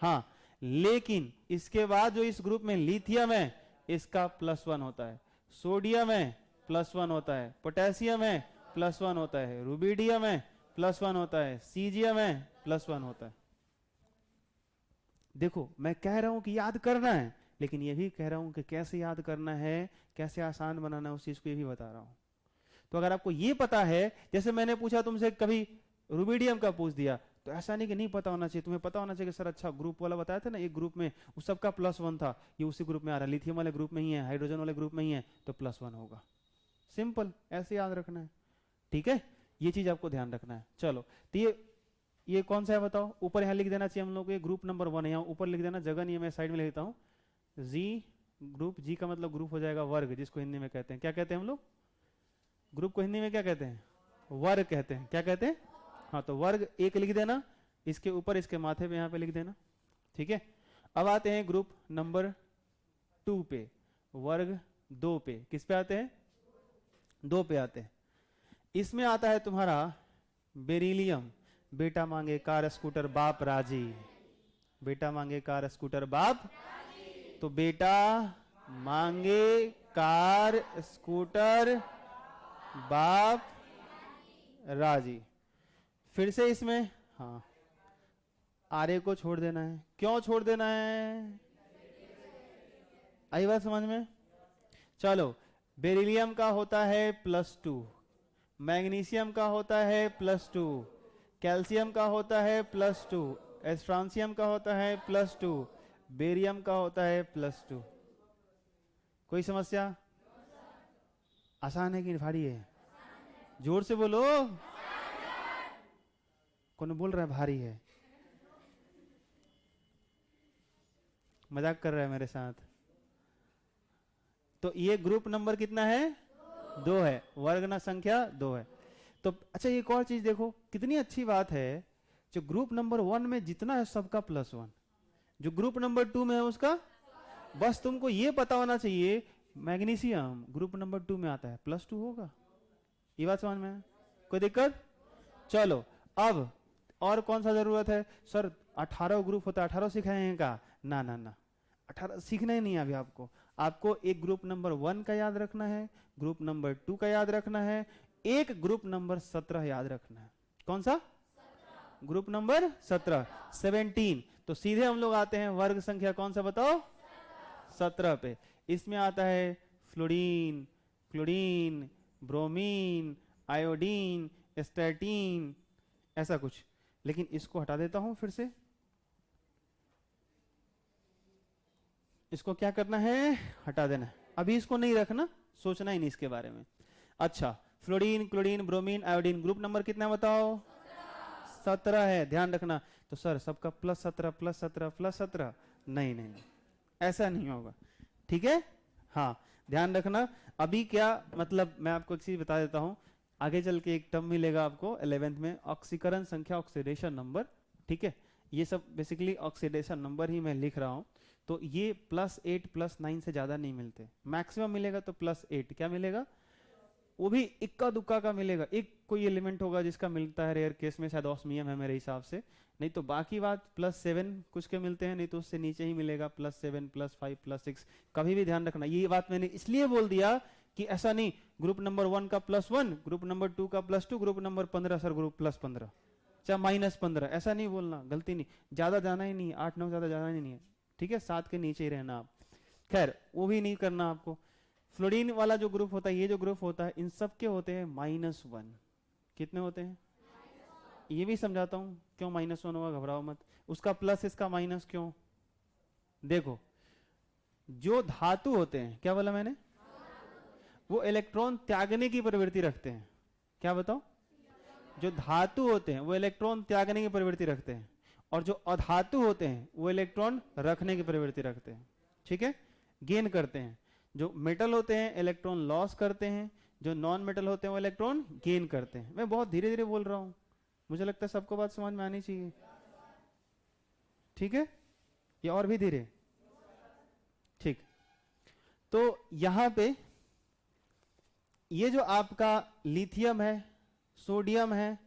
हाँ, लेकिन इसके बाद जो इस ग्रुप में लिथियम है, इसका +1 होता है, सोडियम है +1 होता है, पोटेशियम है +1 होता है, रुबिडियम है +1 होता है, सीजियम है +1 होता है। देखो, मैं कह रहा हूं कि याद करना है, लेकिन ये भी कह रहा हूं कि कैसे याद करना है, कैसे आसान बनाना है, उस चीज को ये भी बता रहा हूं। तो अगर आपको ये पता है, जैसे मैंने पूछा तुमसे कभी रुबिडियम का पूछ दिया, तो ऐसा नहीं कि नहीं पता होना चाहिए, तुम्हें पता होना चाहिए कि सर अच्छा ग्रुप वाला बताया था ना, एक ग्रुप में उस सबका +1 था, ये उसी ग्रुप में आ रहा है, लिथियम वाले ग्रुप में ही है, हाइड्रोजन वाले ग्रुप में ही है, तो +1 होगा। सिंपल, ऐसे याद रखना है। ठीक है, ये चीज आपको ध्यान रखना है। चलो, तो ये कौन सा है बताओ? ऊपर यहाँ लिख देना चाहिए हम लोग को, ये ग्रुप नंबर 1 है, यहाँ ऊपर लिख देना, जगह नहीं है, मैं साइड में लिखता हूँ। जी ग्रुप, जी का मतलब ग्रुप हो जाएगा वर्ग, जिसको हिंदी में कहते हैं, क्या कहते हैं हम लोग? ग्रुप को हिंदी में क्या कहते हैं? वर्ग कहते हैं। क्या कहते हैं? हाँ, तो वर्ग 1 लिख देना, इसके ऊपर इसके माथे पे यहाँ पे लिख देना। ठीक है, अब आते हैं ग्रुप नंबर 2 पे, वर्ग 2 पे। किस पे आते हैं? 2 पे आते हैं। इसमें आता है तुम्हारा बेरिलियम। बेटा मांगे कार स्कूटर बाप राजी, बेटा मांगे कार स्कूटर बाप, तो बेटा मांगे कार स्कूटर बाप राजी। फिर से इसमें हाँ, आरे को छोड़ देना है। क्यों छोड़ देना है? आई बात समझ में? चलो, बेरिलियम का होता है +2, मैग्नीशियम का होता है +2, कैल्शियम का होता है +2, स्ट्रांसियम का होता है +2, बेरियम का होता है +2। कोई समस्या? आसान है कि भारी है? जोर से बोलो। कौन बोल रहा है भारी है? मजाक कर रहा है मेरे साथ। तो ये ग्रुप नंबर कितना है? 2 है। वर्ग संख्या 2 है। तो अच्छा एक और चीज देखो, कितनी अच्छी बात है, जो ग्रुप नंबर 1 में जितना है सबका +1, जो ग्रुप नंबर 2 में है उसका, बस तुमको ये पता होना चाहिए मैग्नीशियम ग्रुप नंबर 2 में आता है +2 होगा। ये बात समझ में है? कोई दिक्कत? चलो अब और कौन सा जरूरत है? सर 18 ग्रुप होता है, 18 सिखाएंगे का? ना ना ना, 18 सीखना ही नहीं है अभी आपको। आपको एक ग्रुप नंबर 1 का याद रखना है, ग्रुप नंबर 2 का याद रखना है, एक ग्रुप नंबर 17 याद रखना है। कौन सा? Group number 17, 17। तो सीधे हम लोग आते हैं वर्ग संख्या कौन सा बताओ? 17 पे। इसमें आता है fluorine, chlorine, bromine, iodine, statin, ऐसा कुछ। लेकिन इसको हटा देता हूं फिर से। इसको क्या करना है? हटा देना है। अभी इसको नहीं रखना, सोचना ही नहीं इसके बारे में। अच्छा, fluorine, chlorine, bromine, iodine, group number कितना है बताओ? 17 है, ध्यान रखना। तो सर सबका +17 +17 +17? नहीं नहीं, ऐसा नहीं होगा। ठीक है? हाँ, ध्यान रखना। अभी क्या मतलब, मैं आपको एक चीज बता देता हूं। आगे चल के एक टर्म मिलेगा आपको 11th में, ऑक्सीकरण संख्या, ऑक्सीडेशन नंबर। ठीक है? ये सब बेसिकली ऑक्सीडेशन नंबर ही मैं लिख रहा हूं। तो ये +8 +9 से ज्यादा नहीं मिलते। मैक्सिमम मिलेगा तो +8। क्या मिलेगा? वो भी इक्का दुक्का का मिलेगा। एक कोई एलिमेंट होगा जिसका मिलता है रेयर केस में, शायद ऑस्मियम है मेरे हिसाब से। नहीं तो बाकी बात +7 कुछ के मिलते हैं, नहीं तो उससे नीचे ही मिलेगा +7 +5 +6। कभी भी ध्यान रखना, ये बात मैंने इसलिए बोल दिया कि ऐसा नहीं ग्रुप नंबर 1 का +1, ग्रुप नंबर 2 का +2, ग्रुप नंबर 15 सर ग्रुप +15 चाहे -15, ऐसा नहीं बोलना, गलती नहीं। ज्यादा जाना ही नहीं, 8-9 ज्यादा जाना ही नहीं है। ठीक है? 7 के नीचे ही रहना आप। खैर वो भी नहीं करना आपको। फ्लोरीन वाला जो ग्रुप होता है, ये जो ग्रुप होता है, इन सब के होते हैं -1। कितने होते हैं? ये भी समझाता हूं क्यों -1 होगा, घबराओ मत। उसका प्लस इसका माइनस क्यों? देखो, जो धातु होते हैं, क्या बोला मैंने? वो इलेक्ट्रॉन त्यागने की प्रवृत्ति रखते हैं। क्या बताओ? जो धातु होते हैं वो इलेक्ट्रॉन त्यागने की प्रवृत्ति रखते हैं, और जो अधातु होते हैं वो इलेक्ट्रॉन रखने की प्रवृत्ति रखते हैं। ठीक है? गेन करते हैं। जो मेटल होते हैं इलेक्ट्रॉन लॉस करते हैं, जो नॉन मेटल होते हैं वो इलेक्ट्रॉन गेन करते हैं। मैं बहुत धीरे धीरे बोल रहा हूं, मुझे लगता है सबको बात समझ में आनी चाहिए। ठीक है? या और भी धीरे? ठीक। तो यहां पे ये जो आपका लिथियम है, सोडियम है,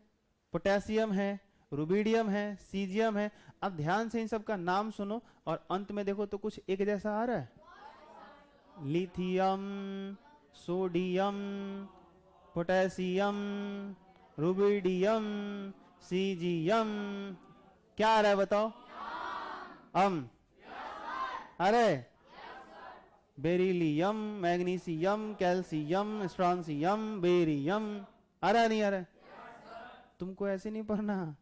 पोटेशियम है, रुबिडियम है, सीजियम है, अब ध्यान से इन सब का नाम सुनो और अंत में देखो तो कुछ एक जैसा आ रहा है। Lithium, sodium, potassium, rubidium, caesium, क्या आ रहा है बताओ? अरे beryllium, magnesium, calcium, strontium, barium, आ रहा नहीं आ रहा? तुमको ऐसे नहीं पढ़ना,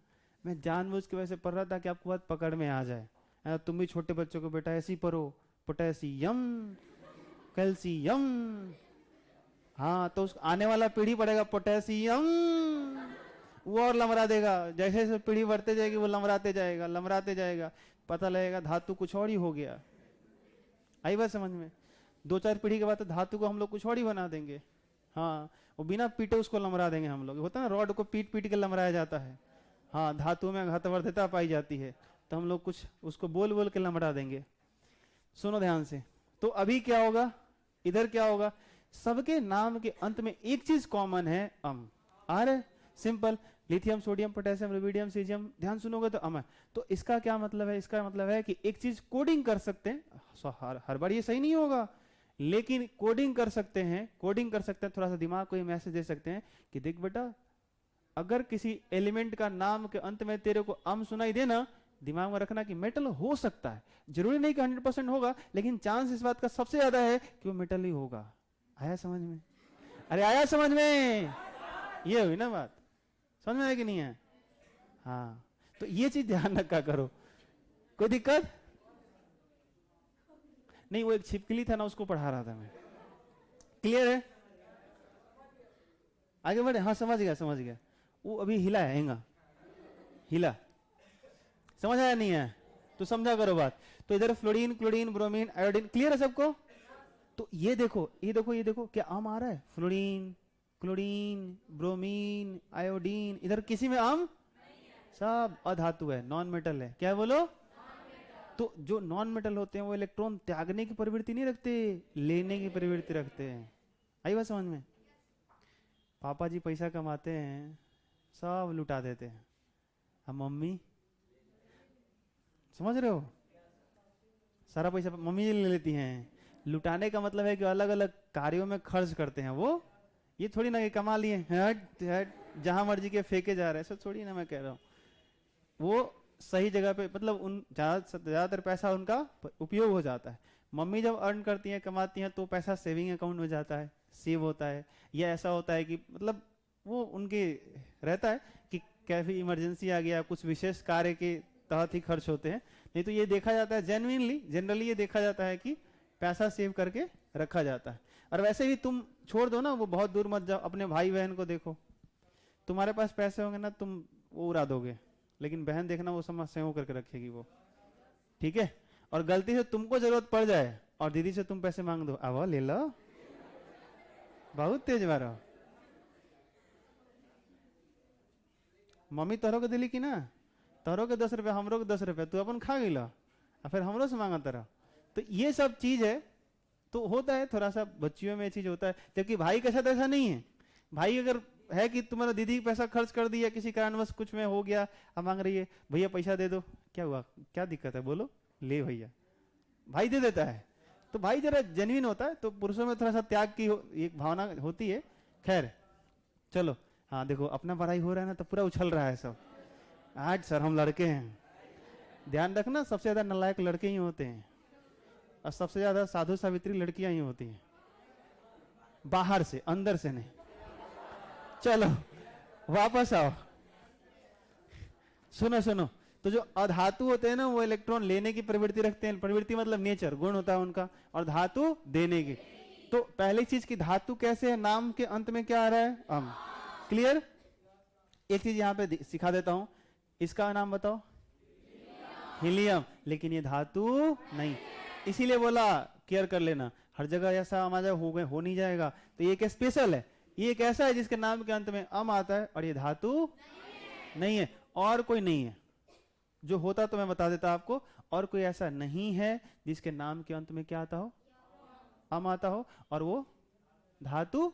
मैं जानबूझ के वैसे पढ़ रहा था कि आपको बात पकड़ में आ जाए। तुम भी छोटे बच्चों को बेटा ऐसे ही पढ़ो, पोटेशियम, कैल्शियम। हाँ, तो आने वाला पीढ़ी पढ़ेगा पोटेशियम, वो और लमरा देगा। जैसे जैसे पीढ़ी बढ़ते जाएगी वो लमराते जाएगा, लमराते जाएगा, पता लगेगा धातु कुछ और ही हो गया। आई बात समझ में? 2-4 पीढ़ी के बाद तो धातु को हम लोग कुछ और ही बना देंगे। हाँ, वो बिना पीटे उसको लमरा देंगे हम लोग। होता है ना, रॉड को पीट पीट के लमराया जाता है। हाँ, धातु में घातवर्धता पाई जाती है, तो हम लोग कुछ उसको बोल बोल के लमरा देंगे। सुनो ध्यान से। तो अभी क्या होगा, इधर क्या होगा? सबके नाम के अंत में एक चीज कॉमन है, अम। आ रहे? Simple, lithium, sodium, potassium, rubidium, caesium, ध्यान सुनोगे तो अम है। तो इसका क्या मतलब है? इसका मतलब है कि एक चीज कोडिंग कर सकते हैं। हर बार ये सही नहीं होगा, लेकिन कोडिंग कर सकते हैं। कोडिंग कर सकते हैं, थोड़ा सा दिमाग को ये मैसेज दे सकते हैं कि देख बेटा, अगर किसी एलिमेंट का नाम के अंत में तेरे को अम सुनाई देना, दिमाग में रखना कि मेटल हो सकता है। जरूरी नहीं कि 100% होगा, लेकिन चांस इस बात का सबसे ज्यादा है कि वो मेटल ही होगा। आया समझ में? अरे आया समझ में? ये हुई ना बात। समझ में आया कि नहीं है? हाँ, तो ये चीज ध्यान रखा करो। कोई दिक्कत नहीं, वो एक छिपकली था ना, उसको पढ़ा रहा था मैं। क्लियर है? आगे बढ़े। हाँ समझ गया समझ गया। वो अभी हिला है, हेंगा हिला। समझ आया नहीं है तो समझा करो बात। तो इधर fluorine, chlorine, bromine, iodine, clear है सबको? तो ये देखो ये देखो ये देखो, क्या आम आ रहा है? फ्लोरीन, क्लोरीन, ब्रोमीन, आयोडीन, इधर किसी में आम? सब अधातु है, नॉन मेटल है। क्या बोलो? तो जो नॉन मेटल होते हैं वो इलेक्ट्रॉन त्यागने की प्रवृत्ति नहीं रखते, लेने की प्रवृत्ति रखते हैं। आई बात समझ में? पापा जी पैसा कमाते हैं, सब लुटा देते हैं। अब मम्मी, समझ रहे हो, सारा पैसा मम्मी जी ले लेती हैं। लुटाने का मतलब है कि अलग अलग कार्यों में खर्च करते हैं वो। ये थोड़ी ना कि कमा लिए हट हट जहां मर्जी के फेंके जा रहे हैं, सब थोड़ी ना मैं कह रहा हूँ। वो सही जगह पे, मतलब उन ज्यादातर पैसा उनका उपयोग हो जाता है। मम्मी जब अर्न करती हैं, कमाती हैं, तो पैसा सेविंग अकाउंट में जाता है, सेव होता है। या ऐसा होता है कि मतलब वो उनके रहता है कि कैफी इमरजेंसी आ गया, कुछ विशेष कार्य के तहत ही खर्च होते हैं। नहीं तो ये देखा जाता है जेन्युइनली, जनरली ये देखा जाता है कि पैसा सेव करके रखा जाता है। और वैसे भी तुम छोड़ दो ना, वो बहुत दूर मत जाओ, अपने भाई बहन को देखो। तुम्हारे पास पैसे होंगे ना, तुम वो उड़ा दोगे, लेकिन बहन देखना वो समझ सेव करके रखेगी वो। ठीक है? और गलती से तुमको जरूरत पड़ जाए और दीदी से तुम पैसे मांग दो, अब ले लो, बहुत तेज मारो। मम्मी तोहरो के दिली की ना, तोहरो के 10 रुपया, हमरो के 10 रुपया, तू अपन खा गई और फिर हमरो से मांगा तरह। तो ये सब चीज है। तो होता है थोड़ा सा बच्चियों में चीज होता है, जबकि भाई के साथ ऐसा नहीं है। भाई अगर है कि तुम्हारा दीदी पैसा खर्च कर दिया, किसी कारणवश कुछ में हो गया, अब मांग रही है भैया पैसा दे दो, क्या हुआ, क्या दिक्कत है, बोलो, ले भैया, भाई दे देता है। तो भाई जरा जेन्युइन होता है। तो पुरुषों में थोड़ा सा त्याग की एक भावना होती है। खैर चलो, हाँ देखो अपना पढ़ाई हो रहा है ना, तो पूरा उछल रहा है सब। आज सर हम लड़के हैं, ध्यान रखना, सबसे ज्यादा नालायक लड़के ही होते हैं और सबसे ज्यादा साधु सावित्री लड़कियां ही होती हैं, बाहर से, अंदर से नहीं। चलो वापस आओ, सुनो सुनो। तो जो अधातु होते हैं ना, वो इलेक्ट्रॉन लेने की प्रवृत्ति रखते हैं। प्रवृत्ति मतलब नेचर, गुण होता है उनका। और धातु देने की। तो पहली चीज की धातु कैसे है, नाम के अंत में क्या आ रहा है, अम। क्लियर? एक चीज यहां पे सिखा देता हूं, इसका नाम बताओ, हीलियम। लेकिन ये धातु नहीं, इसीलिए बोला केयर कर लेना, हर जगह ऐसा हमारा हो नहीं जाएगा। तो ये एक स्पेशल है, ये एक ऐसा है जिसके नाम के अंत में अम आता है और ये धातु नहीं है। और कोई नहीं है, जो होता तो मैं बता देता आपको। और कोई ऐसा नहीं है जिसके नाम के अंत में क्या आता हो, अम आता हो, और वो धातु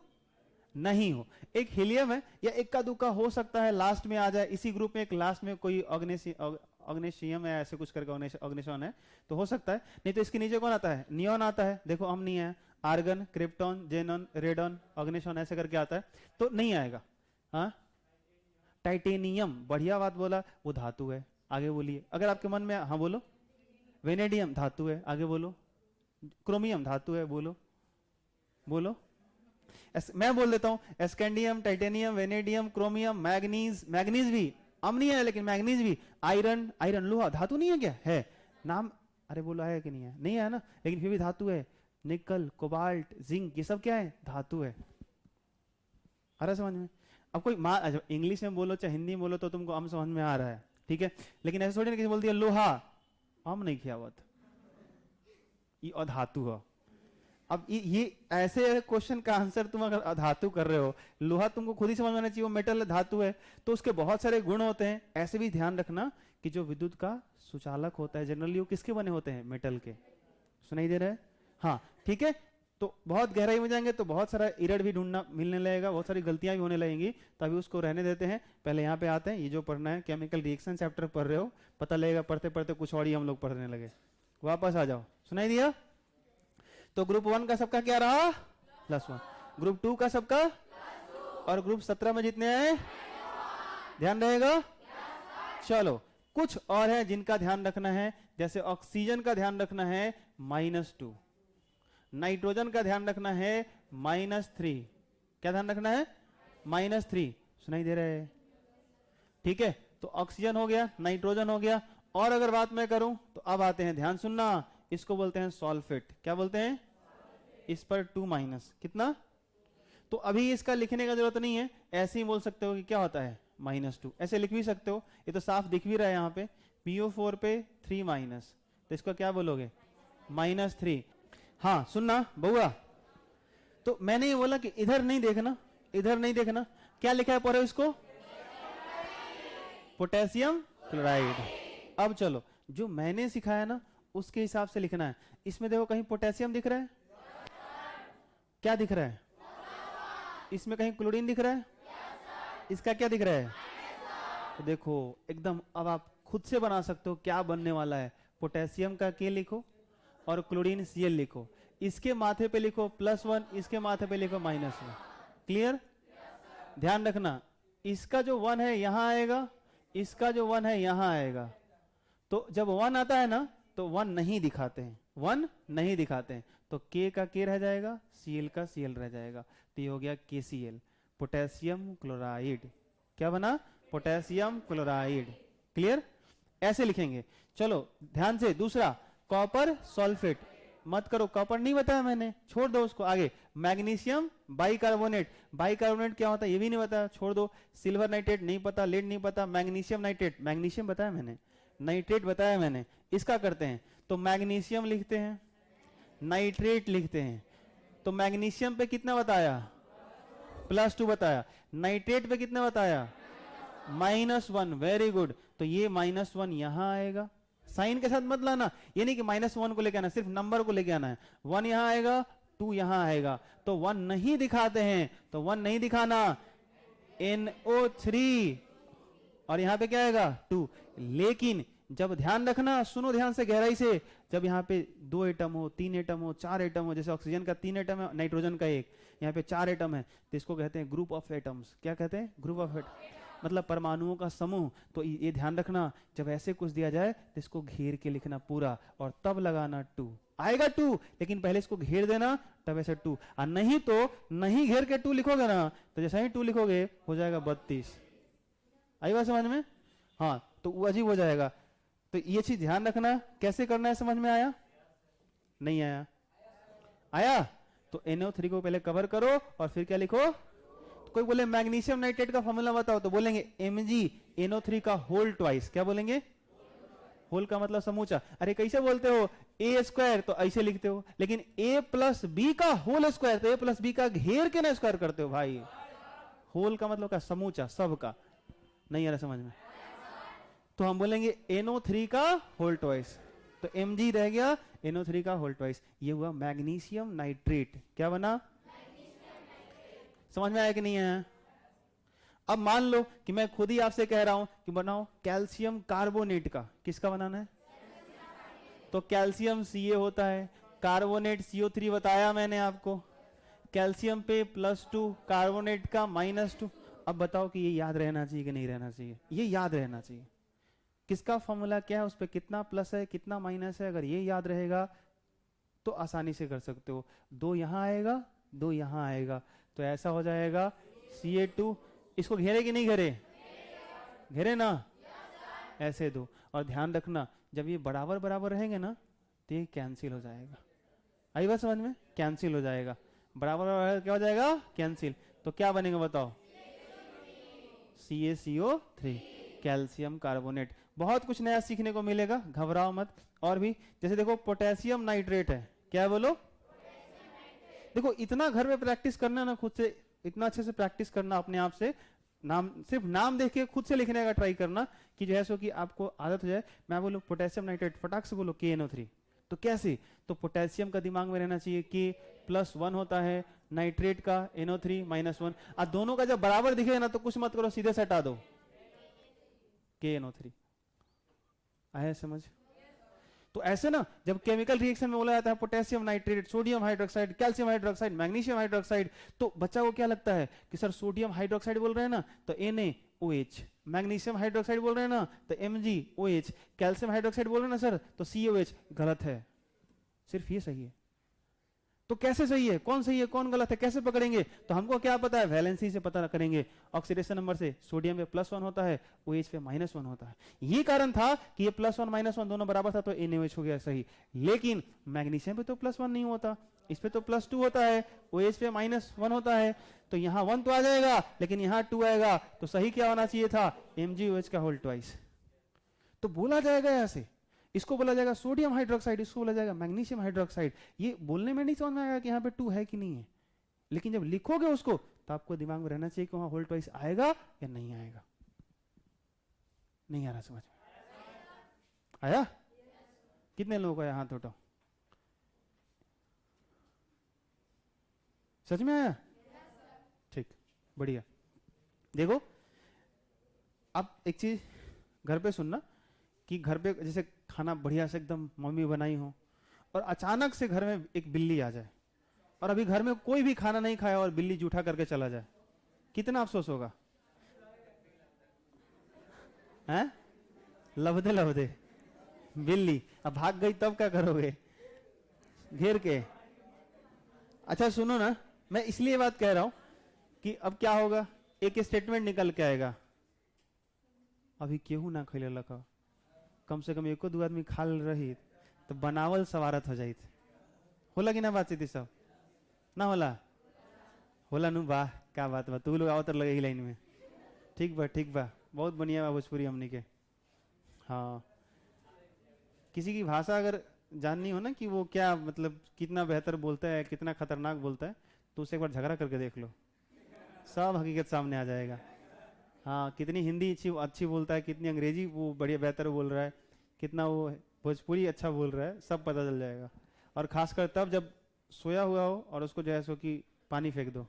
नहीं हो। एक हीलियम है, या एक का दुक्का हो सकता है लास्ट में आ जाए। इसी ग्रुप में एक लास्ट में कोई अग्नेशियम है, ऐसे कुछ करके अग्निशन है, तो हो सकता है। नहीं तो इसके नीचे कौन आता है, नियॉन आता है। देखो अम नहीं है, आर्गन, क्रिप्टॉन, जेनॉन, रेडॉन, अग्निशन ऐसे करके आता है, तो नहीं आएगा। हाँ, टाइटेनियम, बढ़िया बात बोला, वो धातु है। आगे बोलिए, अगर आपके मन में, हाँ बोलो। वेनेडियम धातु है, आगे बोलो। क्रोमियम धातु है, बोलो बोलो। मैं बोल देता हूं, scandium, titanium, vanadium, chromium, manganese, manganese भी अम नहीं है, लेकिन मैग्नीज भी। आयरन, आयरन लोहा धातु नहीं है क्या, है नाम, अरे बोला है कि नहीं है, नहीं है ना, लेकिन फिर भी धातु है। निकल, कोबाल्ट, जिंक, ये सब क्या है, धातु है। आ रहा समझ में? अब कोई इंग्लिश में बोलो चाहे हिंदी में बोलो तो तुमको अम समझ में आ रहा है, ठीक है। लेकिन ऐसे थोड़ी ना किसी बोल दिया लोहा, अम नहीं किया हुआ, ये अधातु है। अब ये ऐसे क्वेश्चन का आंसर तुम अगर अधातु कर रहे हो, लोहा तुमको खुद ही समझ में आना चाहिए वो मेटल धातु है, तो उसके बहुत सारे गुण होते हैं। ऐसे भी ध्यान रखना कि जो विद्युत का सुचालक होता है, जनरली वो किसके बने होते हैं, मेटल के। सुनाई दे रहा है? हाँ ठीक है। तो बहुत गहराई में जाएंगे तो बहुत सारा इरर भी ढूंढना मिलने लगेगा, बहुत सारी गलतियां भी होने लगेंगी, तो अभी उसको रहने देते हैं। पहले यहाँ पे आते हैं, ये जो पढ़ना है केमिकल रिएक्शन चैप्टर पढ़ रहे हो, पता लगेगा पढ़ते पढ़ते कुछ और ही हम लोग पढ़ने लगे। वापस आ जाओ, सुनाई दिया? तो ग्रुप 1 का सबका क्या रहा, +1। ग्रुप 2 का सबका, और ग्रुप 17 में जितने हैं ध्यान रहेगा। चलो कुछ और है जिनका ध्यान रखना है, जैसे ऑक्सीजन का ध्यान रखना है -2, नाइट्रोजन का ध्यान रखना है -3। क्या ध्यान रखना है, -3। सुनाई दे रहा है? ठीक है। तो तो ऑक्सीजन हो गया, नाइट्रोजन हो गया। और अगर बात मैं करूं तो अब आते हैं, ध्यान सुनना, इसको बोलते हैं सॉल्फेट। क्या बोलते हैं? इस पर 2- कितना? तो अभी इसका लिखने का जरूरत नहीं है, ऐसे ही बोल सकते हो कि क्या होता है -2, ऐसे लिख भी सकते हो, ये तो साफ दिख भी रहा है यहाँ पे। PO4 पे 3- तो इसको क्या बोलोगे? -3। हाँ सुनना बउआ, तो मैंने ये बोला कि इधर नहीं देखना, इधर नहीं देखना, क्या लिखा है पर इसको? Potassium chloride. अब चलो, जो मैंने सिखाया ना उसके हिसाब से लिखना है। इसमें देखो कहीं पोटेशियम दिख रहा है? क्या दिख रहा है? इसमें कहीं क्लोरीन दिख रहा है? इसका क्या दिख रहा है? तो देखो एकदम, अब आप खुद से बना सकते हो क्या बनने वाला है। पोटेशियम का K लिखो और क्लोरीन Cl लिखो, इसके माथे पे लिखो +1, इसके माथे पे लिखो -1। क्लियर? ध्यान रखना, इसका जो 1 है यहां आएगा, इसका जो 1 है यहां आएगा। तो जब 1 आता है ना तो 1 नहीं दिखाते हैं, 1 नहीं दिखाते हैं, तो K का K रह जाएगा, Cl का Cl रह जाएगा। तो ये हो गया KCl, पोटेशियम क्लोराइड। क्या बना? Potassium chloride. क्लियर? ऐसे लिखेंगे। चलो ध्यान से, दूसरा कॉपर सल्फेट। मत करो, कॉपर नहीं बताया मैंने, छोड़ दो उसको। आगे मैग्नीशियम बाइकार्बोनेट। बाइकार्बोनेट क्या होता है ये भी नहीं बताया, छोड़ दो। सिल्वर नाइट्रेट नहीं पता, लेड नहीं पता। मैग्नीशियम नाइट्रेट, मैग्नीशियम बताया मैंने, नाइट्रेट बताया मैंने। इसका करते हैं, तो मैग्नीशियम लिखते हैं, नाइट्रेट लिखते हैं। तो मैग्नीशियम पे कितना बताया? +2 बताया। नाइट्रेट पे कितना बताया? -1। Very good. तो ये -1 यहां आएगा, साइन के साथ मत लाना, ये नहीं कि -1 को लेके आना, सिर्फ नंबर को लेके आना है। 1 यहां आएगा, 2 यहां आएगा। तो 1 नहीं दिखाते हैं, तो 1 नहीं दिखाना, NO3, और यहां पे क्या आएगा? 2। लेकिन जब ध्यान रखना, सुनो ध्यान से गहराई से, जब यहाँ पे 2 एटम हो, 3 एटम हो, 4 एटम हो, जैसे ऑक्सीजन का 3 एटम है, नाइट्रोजन का 1, यहाँ पे 4 एटम है, तो इसको कहते हैं ग्रुप ऑफ एटम्स। क्या कहते हैं? ग्रुप ऑफ एटम, मतलब परमाणुओं का समूह। तो ये ध्यान रखना, जब ऐसे कुछ दिया जाए तो इसको घेर के लिखना पूरा, और तब लगाना 2 आएगा 2, लेकिन पहले इसको घेर देना, तब ऐसे 2। और नहीं तो नहीं घेर के 2 लिखोगे ना, तो जैसा ही 2 लिखोगे हो जाएगा 32। आई बात समझ में? हाँ, तो वो अजीब हो जाएगा। तो ये चीज ध्यान रखना, कैसे करना है, समझ में आया? नहीं आया? आया? तो NO3 को पहले कवर करो और फिर क्या लिखो? तो कोई बोले मैग्नीशियम नाइट्रेट का फॉर्मूला बताओ, तो बोलेंगे Mg NO3 का होल ट्वाइस। क्या बोलेंगे? होल का मतलब समूचा। अरे कैसे बोलते हो? A², तो ऐसे लिखते हो, लेकिन A+B का होल स्क्वायर, तो A+B का घेर के ना स्क्वायर करते हो भाई। होल का मतलब क्या? समूचा, सब का। नहीं आ रहा समझ में? तो हम बोलेंगे NO3 का होल ट्वाइस, तो Mg रह गया NO3 का होल ट्वाइस। ये हुआ मैग्नीशियम नाइट्रेट। क्या बना? समझ में आया कि नहीं आया? अब मान लो कि मैं खुद ही आपसे कह रहा हूं कि बनाओ कैल्शियम कार्बोनेट का। किसका बनाना है? तो कैल्शियम Ca होता है, कार्बोनेट CO3 बताया मैंने आपको। कैल्शियम पे +2, कार्बोनेट का -2। अब बताओ कि ये याद रहना चाहिए कि नहीं रहना चाहिए? ये याद रहना चाहिए। किसका फॉर्मूला क्या है, उस पर कितना प्लस है, कितना माइनस है, अगर ये याद रहेगा तो आसानी से कर सकते हो। 2 यहां आएगा, 2 यहां आएगा, तो ऐसा हो जाएगा Ca2। इसको घेरे कि नहीं घेरे? घेरे ना, ऐसे दो। और ध्यान रखना, जब ये बराबर बराबर रहेंगे ना तो ये कैंसिल हो जाएगा। आई बात समझ में? कैंसिल हो जाएगा, बराबर बराबर क्या हो जाएगा? कैंसिल। तो क्या बनेगा बताओ? CaCO3, calcium carbonate. बहुत कुछ नया सीखने को मिलेगा, घबराओ मत। और भी, जैसे देखो पोटेशियम नाइट्रेट है। क्या बोलो? देखो इतना घर में प्रैक्टिस करना ना, खुद से इतना अच्छे से प्रैक्टिस करना अपने आप से। नाम, सिर्फ नाम देख के खुद से लिखने का ट्राई करना, कि जो है सो कि आपको आदत हो जाए। मैं बोलूं पोटेशियम नाइट्रेट, फटाक से बोलो KNO3। तो कैसे? तो पोटेशियम का दिमाग में रहना चाहिए कि +1 होता है, नाइट्रेट का NO3 -1। और दोनों का जब बराबर दिखे ना तो कुछ मत करो, सीधे से हटा दो KNO3। आया समझ? तो ऐसे ना, जब केमिकल रिएक्शन में बोला जाता है potassium nitrate, sodium hydroxide, calcium hydroxide, magnesium hydroxide, तो बच्चा को क्या लगता है कि सर सोडियम हाइड्रोक्साइड बोल रहे हैं ना तो NaOH, मैग्नीशियम हाइड्रोक्साइड बोल रहे हैं ना तो MgOH, कैल्शियम हाइड्रोक्साइड बोल रहे हैं ना सर तो COH। गलत है, सिर्फ ये सही है। तो कैसे सही है, कौन सही है, कौन गलत है, कैसे पकड़ेंगे? तो हमको क्या पता है, वैलेंसी से पता करेंगे। ऑक्सीडेशन नंबर से सोडियम पे +1 होता है, OH पे -1 होता है। ये कारण था कि ये +1 -1 दोनों बराबर था, तो NaOH हो गया सही। लेकिन मैग्नीशियम पे तो +1 नहीं होता, इस पे तो +2 होता है, OH पे -1 होता है, तो यहाँ 1 तो आ जाएगा, लेकिन यहाँ 2 आएगा, तो सही क्या होना चाहिए था, MgOH का होल ट्वाइस। तो बोला जाएगा ऐसे, इसको बोला जाएगा सोडियम हाइड्रोक्साइड, इसको बोला जाएगा मैग्नीशियम हाइड्रोक्साइड। ये बोलने में नहीं समझ में आएगा कि यहाँ पे 2 है कि नहीं है, लेकिन जब लिखोगे उसको तो आपको दिमाग में रहना चाहिए कि वहां होल ट्वाइस आएगा या नहीं आएगा। नहीं आ रहा समझ में? आया? कितने लोगों को आया हाथ उठाओ। सच में आया? ठीक, बढ़िया। देखो अब एक चीज घर पे सुनना, कि घर पे जैसे खाना बढ़िया से एकदम मम्मी बनाई हो, और अचानक से घर में एक बिल्ली आ जाए, और अभी घर में कोई भी खाना नहीं खाया और बिल्ली जूठा करके चला जाए, कितना अफसोस होगा? हैं? लबदे लबदे बिल्ली अब भाग गई, तब क्या करोगे? घेर के। अच्छा सुनो ना, मैं इसलिए बात कह रहा हूं कि अब क्या होगा, एक स्टेटमेंट निकल के आएगा, अभी केहू ना खैले लगा, कम से कम एको 2 आदमी खा रही तो बनावल सवारत हो जाती। होला कि ना बातचीत सब ना होला? होला नु, वाह क्या बात बा, तू लोग आओ तो लगे लाइन में। ठीक बा, ठीक बा, बहुत बढ़िया बा भोजपुरी हमनी के। हाँ, किसी की भाषा अगर जाननी हो ना कि वो क्या मतलब कितना बेहतर बोलता है, कितना खतरनाक बोलता है, तो उससे एक बार झगड़ा करके देख लो, सब हकीकत सामने आ जाएगा। हाँ, कितनी हिंदी अच्छी अच्छी बोलता है, कितनी अंग्रेजी वो बढ़िया बेहतर बोल रहा है, कितना वो भोजपुरी अच्छा बोल रहा है, सब पता चल जाएगा। और खासकर तब जब सोया हुआ हो और उसको जो है सो कि पानी फेंक दो,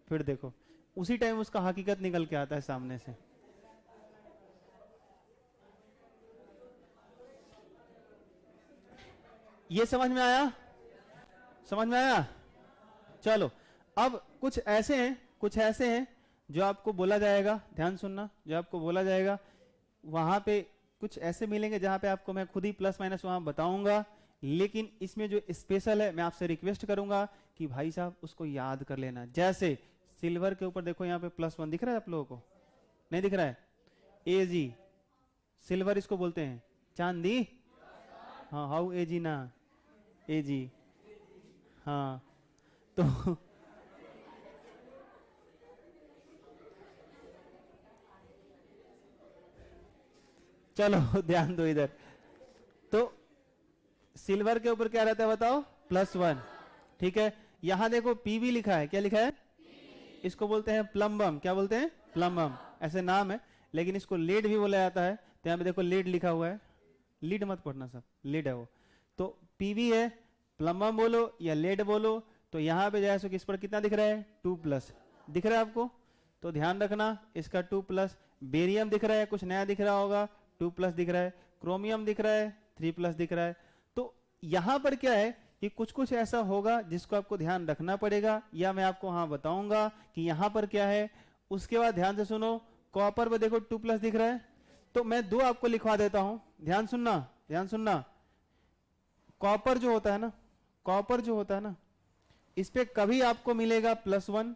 फिर देखो उसी टाइम उसका हकीकत निकल के आता है सामने से। ये समझ में आया? समझ में आया? चलो अब कुछ ऐसे हैं, कुछ ऐसे हैं जो आपको बोला जाएगा, ध्यान सुनना, जो आपको बोला जाएगा वहां पे कुछ ऐसे मिलेंगे जहां पे आपको मैं खुद ही प्लस माइनस वहां बताऊंगा, लेकिन इसमें जो स्पेशल है मैं आपसे रिक्वेस्ट करूंगा कि भाई साहब उसको याद कर लेना। जैसे सिल्वर के ऊपर देखो यहाँ पे +1 दिख रहा है आप लोगों को? नहीं दिख रहा है? AG सिल्वर इसको बोलते हैं, चांदी। हाँ, हाउ AG ना, AG। हाँ तो चलो ध्यान दो इधर। तो सिल्वर के ऊपर क्या रहता है बताओ? +1, ठीक है। यहां देखो PB लिखा है, क्या लिखा है? इसको बोलते हैं प्लम्बम। क्या बोलते हैं? प्लम्बम, ऐसे नाम है, लेकिन इसको लेड भी बोला जाता है। तो यहाँ पे देखो लेड लिखा हुआ है, लीड मत पढ़ना सब, लेड है वो। तो PB है, प्लम्बम बोलो या लेड बोलो। तो यहाँ पे जैसे कि इस पर कितना दिख रहा है? 2+ दिख रहा है आपको, तो ध्यान रखना इसका 2+। बेरियम दिख रहा है, कुछ नया दिख रहा होगा, 2+ दिख रहा है। क्रोमियम दिख रहा है, 3+ दिख रहा है। तो यहां पर क्या है कि कुछ कुछ ऐसा होगा जिसको आपको ध्यान रखना पड़ेगा, या मैं आपको हाँ बताऊंगा कि यहां पर क्या है। उसके बाद ध्यान से सुनो, कॉपर पे देखो 2+ दिख रहा है, तो मैं 2 आपको लिखवा देता हूं, ध्यान सुनना, ध्यान सुनना। कॉपर जो होता है ना, कॉपर जो होता है ना, इस पे कभी आपको मिलेगा +1,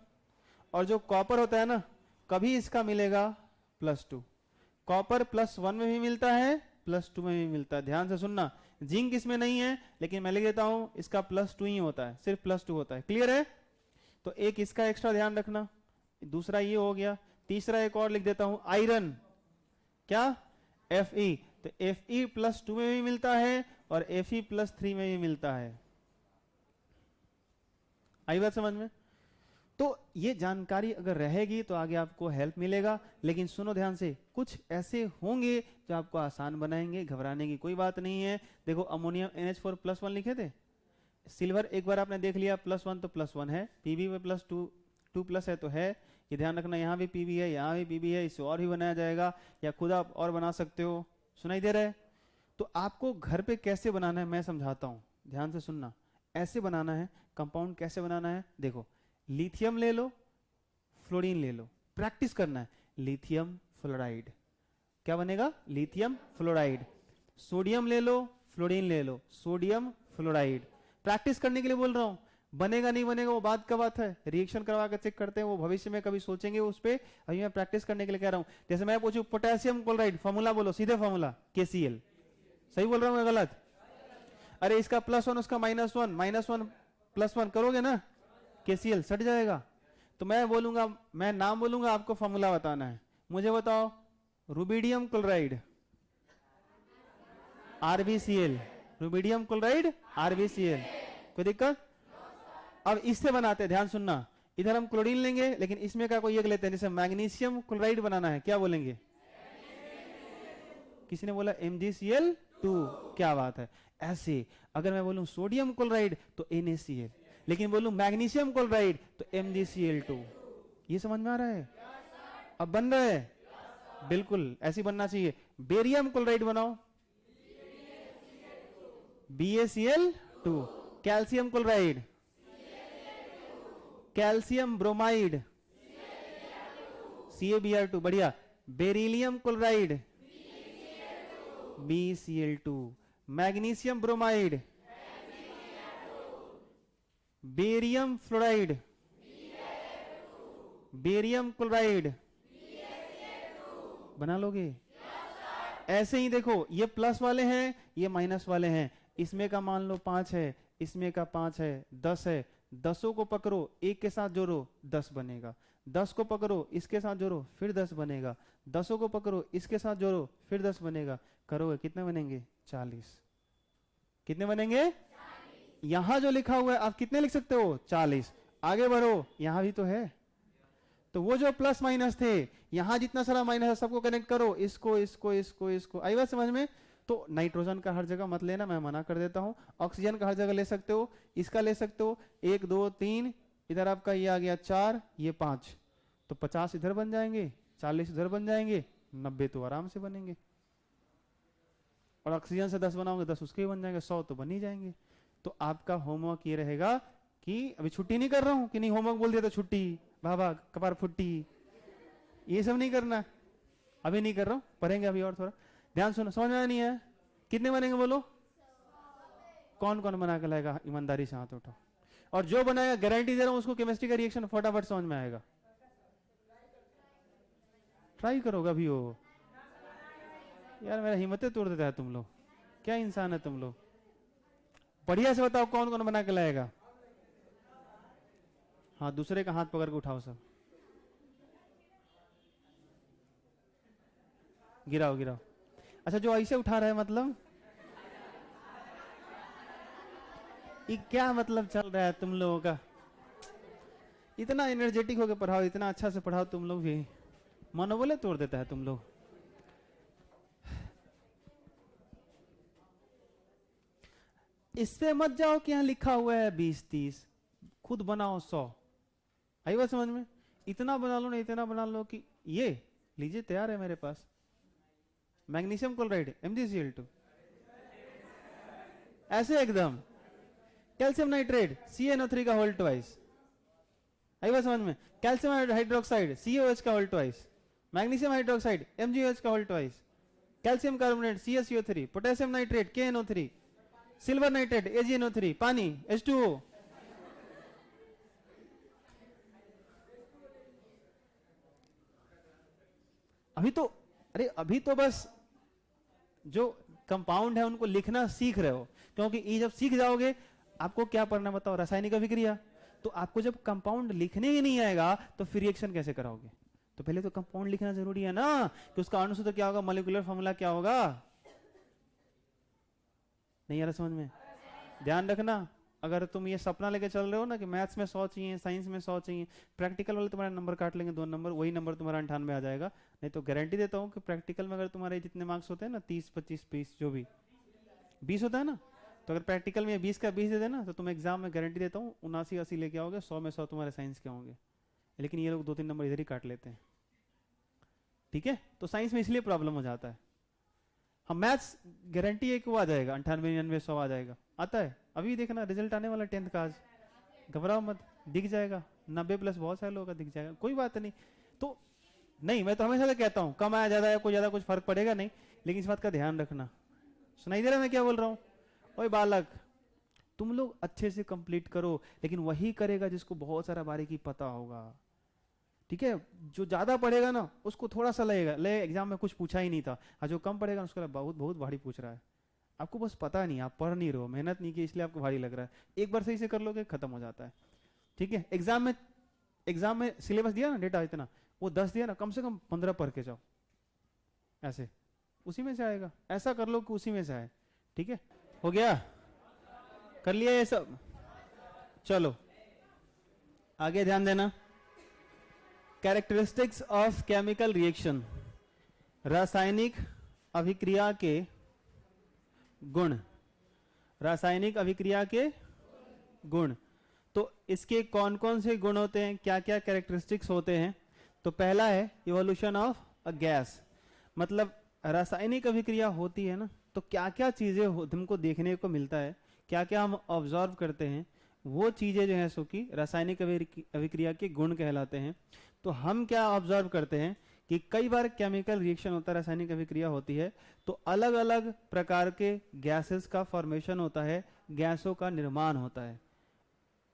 और जो कॉपर होता है ना कभी इसका मिलेगा +2। कॉपर +1 में भी मिलता है, +2 में भी मिलता है। ध्यान से सुनना, जिंक इसमें नहीं है, लेकिन मैं लिख देता हूं इसका +2 ही होता है, सिर्फ +2 होता है। क्लियर है? तो एक इसका एक्स्ट्रा ध्यान रखना, दूसरा ये हो गया। तीसरा एक और लिख देता हूं, आयरन, क्या? Fe। तो Fe +2 में भी मिलता है और Fe +3 में भी मिलता है। आई बात समझ में? तो ये जानकारी अगर रहेगी तो आगे आपको हेल्प मिलेगा। लेकिन सुनो ध्यान से, कुछ ऐसे होंगे जो आपको आसान बनाएंगे, घबराने की कोई बात नहीं है। देखो अमोनियम NH4 +1 लिखे थे, सिल्वर एक बार आपने देख लिया +1 तो +1 है, PB में +2 है तो है। ये ध्यान रखना, यहाँ भी PB है, यहाँ भी PB है, इसे और भी बनाया जाएगा, या खुद आप और बना सकते हो। सुनाई दे रहा है? तो आपको घर पे कैसे बनाना है मैं समझाता हूँ, ध्यान से सुनना। ऐसे बनाना है कंपाउंड, कैसे बनाना है देखो, लिथियम ले लो, फ्लोरीन ले लो, प्रैक्टिस करना है। लिथियम फ्लोराइड, क्या बनेगा? Lithium fluoride. सोडियम ले लो, फ्लोरीन ले लो, सोडियम फ्लोराइड। प्रैक्टिस करने के लिए बोल रहा हूं। बनेगा नहीं बनेगा वो बात का बात है, रिएक्शन करवा कर चेक करते हैं, वो भविष्य में कभी सोचेंगे उस पे। अभी मैं प्रैक्टिस करने के लिए कह रहा हूं। जैसे मैं पूछूं पोटेशियम क्लोराइड फॉर्मूला बोलो, सीधे फॉर्मूला KCl। सही बोल रहा हूं मैं गलत? अरे इसका +1 उसका -1, -1 +1 करोगे ना KCl सट जाएगा। तो मैं बोलूंगा, मैं नाम बोलूंगा, आपको फॉर्मूला बताना है। मुझे बताओ, rubidium chloride RbCl, rubidium chloride RbCl, कोई दिक्कत? अब इससे बनाते हैं, ध्यान सुनना। इधर हम क्लोरीन लेंगे, लेकिन इसमें का कोई एक लेते हैं, जैसे मैग्नीशियम क्लोराइड बनाना है, क्या बोलेंगे? किसी ने बोला MgCl2, क्या बात है। ऐसे अगर मैं बोलूं सोडियम क्लोराइड तो NaCl, लेकिन बोलूं मैग्नीशियम क्लोराइड तो MgCl2। ये समझ में आ रहा है? अब बन रहा है? बिल्कुल ऐसी बनना चाहिए। बेरियम क्लोराइड बनाओ, BaCl2। Calcium chloride, calcium bromide, CaBr2, बढ़िया। Beryllium chloride, BeCl2। Magnesium bromide, barium fluoride, barium chloride, बना लोगे? ऐसे ही देखो, ये प्लस वाले हैं, ये माइनस वाले हैं। इसमें का मान लो 5 है, इसमें का 5 है, 10 है। 10 को पकड़ो, एक के साथ जोड़ो, 10 बनेगा। 10 को पकड़ो, इसके साथ जोड़ो, फिर 10 बनेगा। 10 को पकड़ो, इसके साथ जोड़ो, फिर 10 बनेगा। करोगे कितने बनेंगे? 40। कितने बनेंगे? 40। यहां जो लिखा हुआ है आप कितने लिख सकते हो? 40। आगे बढ़ो, यहां भी तो है। तो वो जो प्लस माइनस थे, यहां जितना सारा माइनस है सबको कनेक्ट करो, इसको इसको इसको इसको। आई बात समझ में? तो नाइट्रोजन का हर जगह मत लेना, मैं मना कर देता हूं। ऑक्सीजन का हर जगह ले सकते हो, इसका ले सकते हो। 1 2 3, इधर आपका ये आ गया 4, ये 5, तो 50 इधर बन जाएंगे, 40 इधर बन जाएंगे, 90 तो आराम से बनेंगे। और ऑक्सीजन से 10 बनाओगे, 10 उसके भी बन जाएंगे, 100 तो बन ही जाएंगे। तो आपका होमवर्क ये रहेगा कि अभी छुट्टी नहीं कर रहा हूं कि नहीं, होमवर्क बोल दिया तो छुट्टी, बाबा कपार फुट्टी, ये सब नहीं करना। अभी नहीं कर रहा हूं, पढ़ेंगे अभी और थोड़ा। ध्यान सुनो, समझ में आया नहीं है? कितने बनेंगे बोलो? कौन कौन बना के लाएगा? ईमानदारी से हाथ उठाओ। और जो बनाएगा, गारंटी दे रहा हूं, उसको केमिस्ट्री का रिएक्शन फटाफट समझ में आएगा। ट्राई करोगे अभी? हो यार, मेरा हिम्मतें तोड़ देता है तुम लोग, क्या इंसान है तुम लोग। बढ़िया से बताओ कौन कौन बना के लाएगा? हाँ, दूसरे का हाथ पकड़ के उठाओ सब, गिराओ गिराओ। अच्छा, जो ऐसे उठा रहा है मतलब ये क्या मतलब चल रहा है तुम लोगों का? इतना एनर्जेटिक होकर पढ़ाओ, इतना अच्छा से पढ़ाओ, तुम लोग भी मनोबल तोड़ देता है तुम लोग। इससे मत जाओ कि यहां लिखा हुआ है 20 30, खुद बनाओ 100। आई बात समझ में? इतना बना लो ना, इतना बना लो कि ये लीजिए, तैयार है मेरे पास। मैग्नीशियम क्लोराइड MgCl2, ऐसे एकदम। कैल्शियम नाइट्रेट CaNO3 का होल ट्वाइस। आई बात समझ में? कैल्शियम हाइड्रोक्साइड CaOH का whole twice. Magnesium hydroxide MgOH का whole twice. Calcium carbonate CaCO3। Potassium nitrate KNO3। Silver nitrate AgNO3। पानी H2O। अभी तो, अरे अभी तो बस जो कंपाउंड है उनको लिखना सीख रहे हो, क्योंकि ये जब सीख जाओगे, आपको क्या पढ़ना बताओ? रासायनिक अभिक्रिया। तो आपको जब कंपाउंड लिखने ही नहीं आएगा तो फिर रिएक्शन कैसे कराओगे? तो पहले तो कंपाउंड लिखना जरूरी है ना, कि उसका अणुसूत्र क्या होगा, मॉलिक्यूलर फॉर्मूला क्या होगा। नहीं आ रहा समझ में? ध्यान रखना, अगर तुम ये सपना लेके चल रहे हो ना कि मैथ्स में 100 चाहिए, साइंस में 100 चाहिए, प्रैक्टिकल वाले तुम्हारा नंबर काट लेंगे 2 नंबर, वही नंबर तुम्हारा 98 आ जाएगा। नहीं तो गारंटी देता हूँ कि प्रैक्टिकल में अगर तुम्हारे जितने मार्क्स होते हैं ना, 30 25 20 जो भी 20 होता है ना, तो अगर प्रैक्टिकल में 20 का 20 दे देना, तो तुम एग्जाम में गारंटी देता हूँ 79 80 लेके आओगे, 100 में 100 तुम्हारे साइंस के होंगे। लेकिन ये लोग 2 3 नंबर इधर ही काट लेते हैं। ठीक है, तो साइंस में इसलिए प्रॉब्लम हो जाता है। हम मैथ्स गारंटी है कि वो आ जाएगा, 98 99 100 आ जाएगा। आता है, अभी देखना रिजल्ट आने वाला 10th का आज, घबराओ मत, दिख जाएगा। 90+ बहुत सारे लोगों का दिख जाएगा, कोई बात नहीं। तो नहीं, मैं तो हमेशा से कहता हूं, कम आया ज्यादा है, कोई ज्यादा कुछ फर्क पड़ेगा नहीं, लेकिन इस बात का ध्यान रखना। सुनाई दे रहा है मैं क्या बोल रहा हूं? ओए बालक, तुम लोग अच्छे से कंप्लीट करो, लेकिन वही करेगा जिसको बहुत सारा बारीकी पता होगा। ठीक है, जो ज्यादा पढ़ेगा ना उसको थोड़ा सा लगेगा, ले एग्जाम में कुछ पूछा ही नहीं था, और जो कम पढ़ेगा उसको बहुत बहुत भारी पूछ रहा है। आपको बस पता नहीं, आप पढ़ नहीं रहे हो, मेहनत नहीं की, इसलिए आपको भारी लग रहा है। एक बार सही से कर लोगे खत्म हो जाता है। ठीक है, एग्जाम में सिलेबस दिया ना, डेटा इतना, वो 10 दिया ना, कम से कम 15 पढ़ के जाओ, ऐसे उसी में से आएगा। ऐसा कर लो कि उसी में से आए। ठीक है, हो गया, कर लिया ये सब। चलो आगे ध्यान देना। कैरेक्टरिस्टिक्स ऑफ केमिकल रिएक्शन, रासायनिक अभिक्रिया के गुण, रासायनिक अभिक्रिया के गुण। तो इसके कौन कौन से गुण होते हैं, क्या क्या कैरेक्टरिस्टिक्स होते हैं? तो पहला है इवोल्यूशन ऑफ अ गैस, मतलब रासायनिक अभिक्रिया होती है ना, तो क्या क्या चीजें हमको देखने को मिलता है, क्या क्या हम ऑब्जर्व करते हैं, वो चीजें जो है सो कि रासायनिक अभिक्रिया के गुण कहलाते हैं। तो हम क्या ऑब्जर्व करते हैं कि कई बार केमिकल रिएक्शन होता है, रासायनिक अभिक्रिया होती है, तो अलग अलग प्रकार के गैसेस का फॉर्मेशन होता है, गैसों का निर्माण होता है।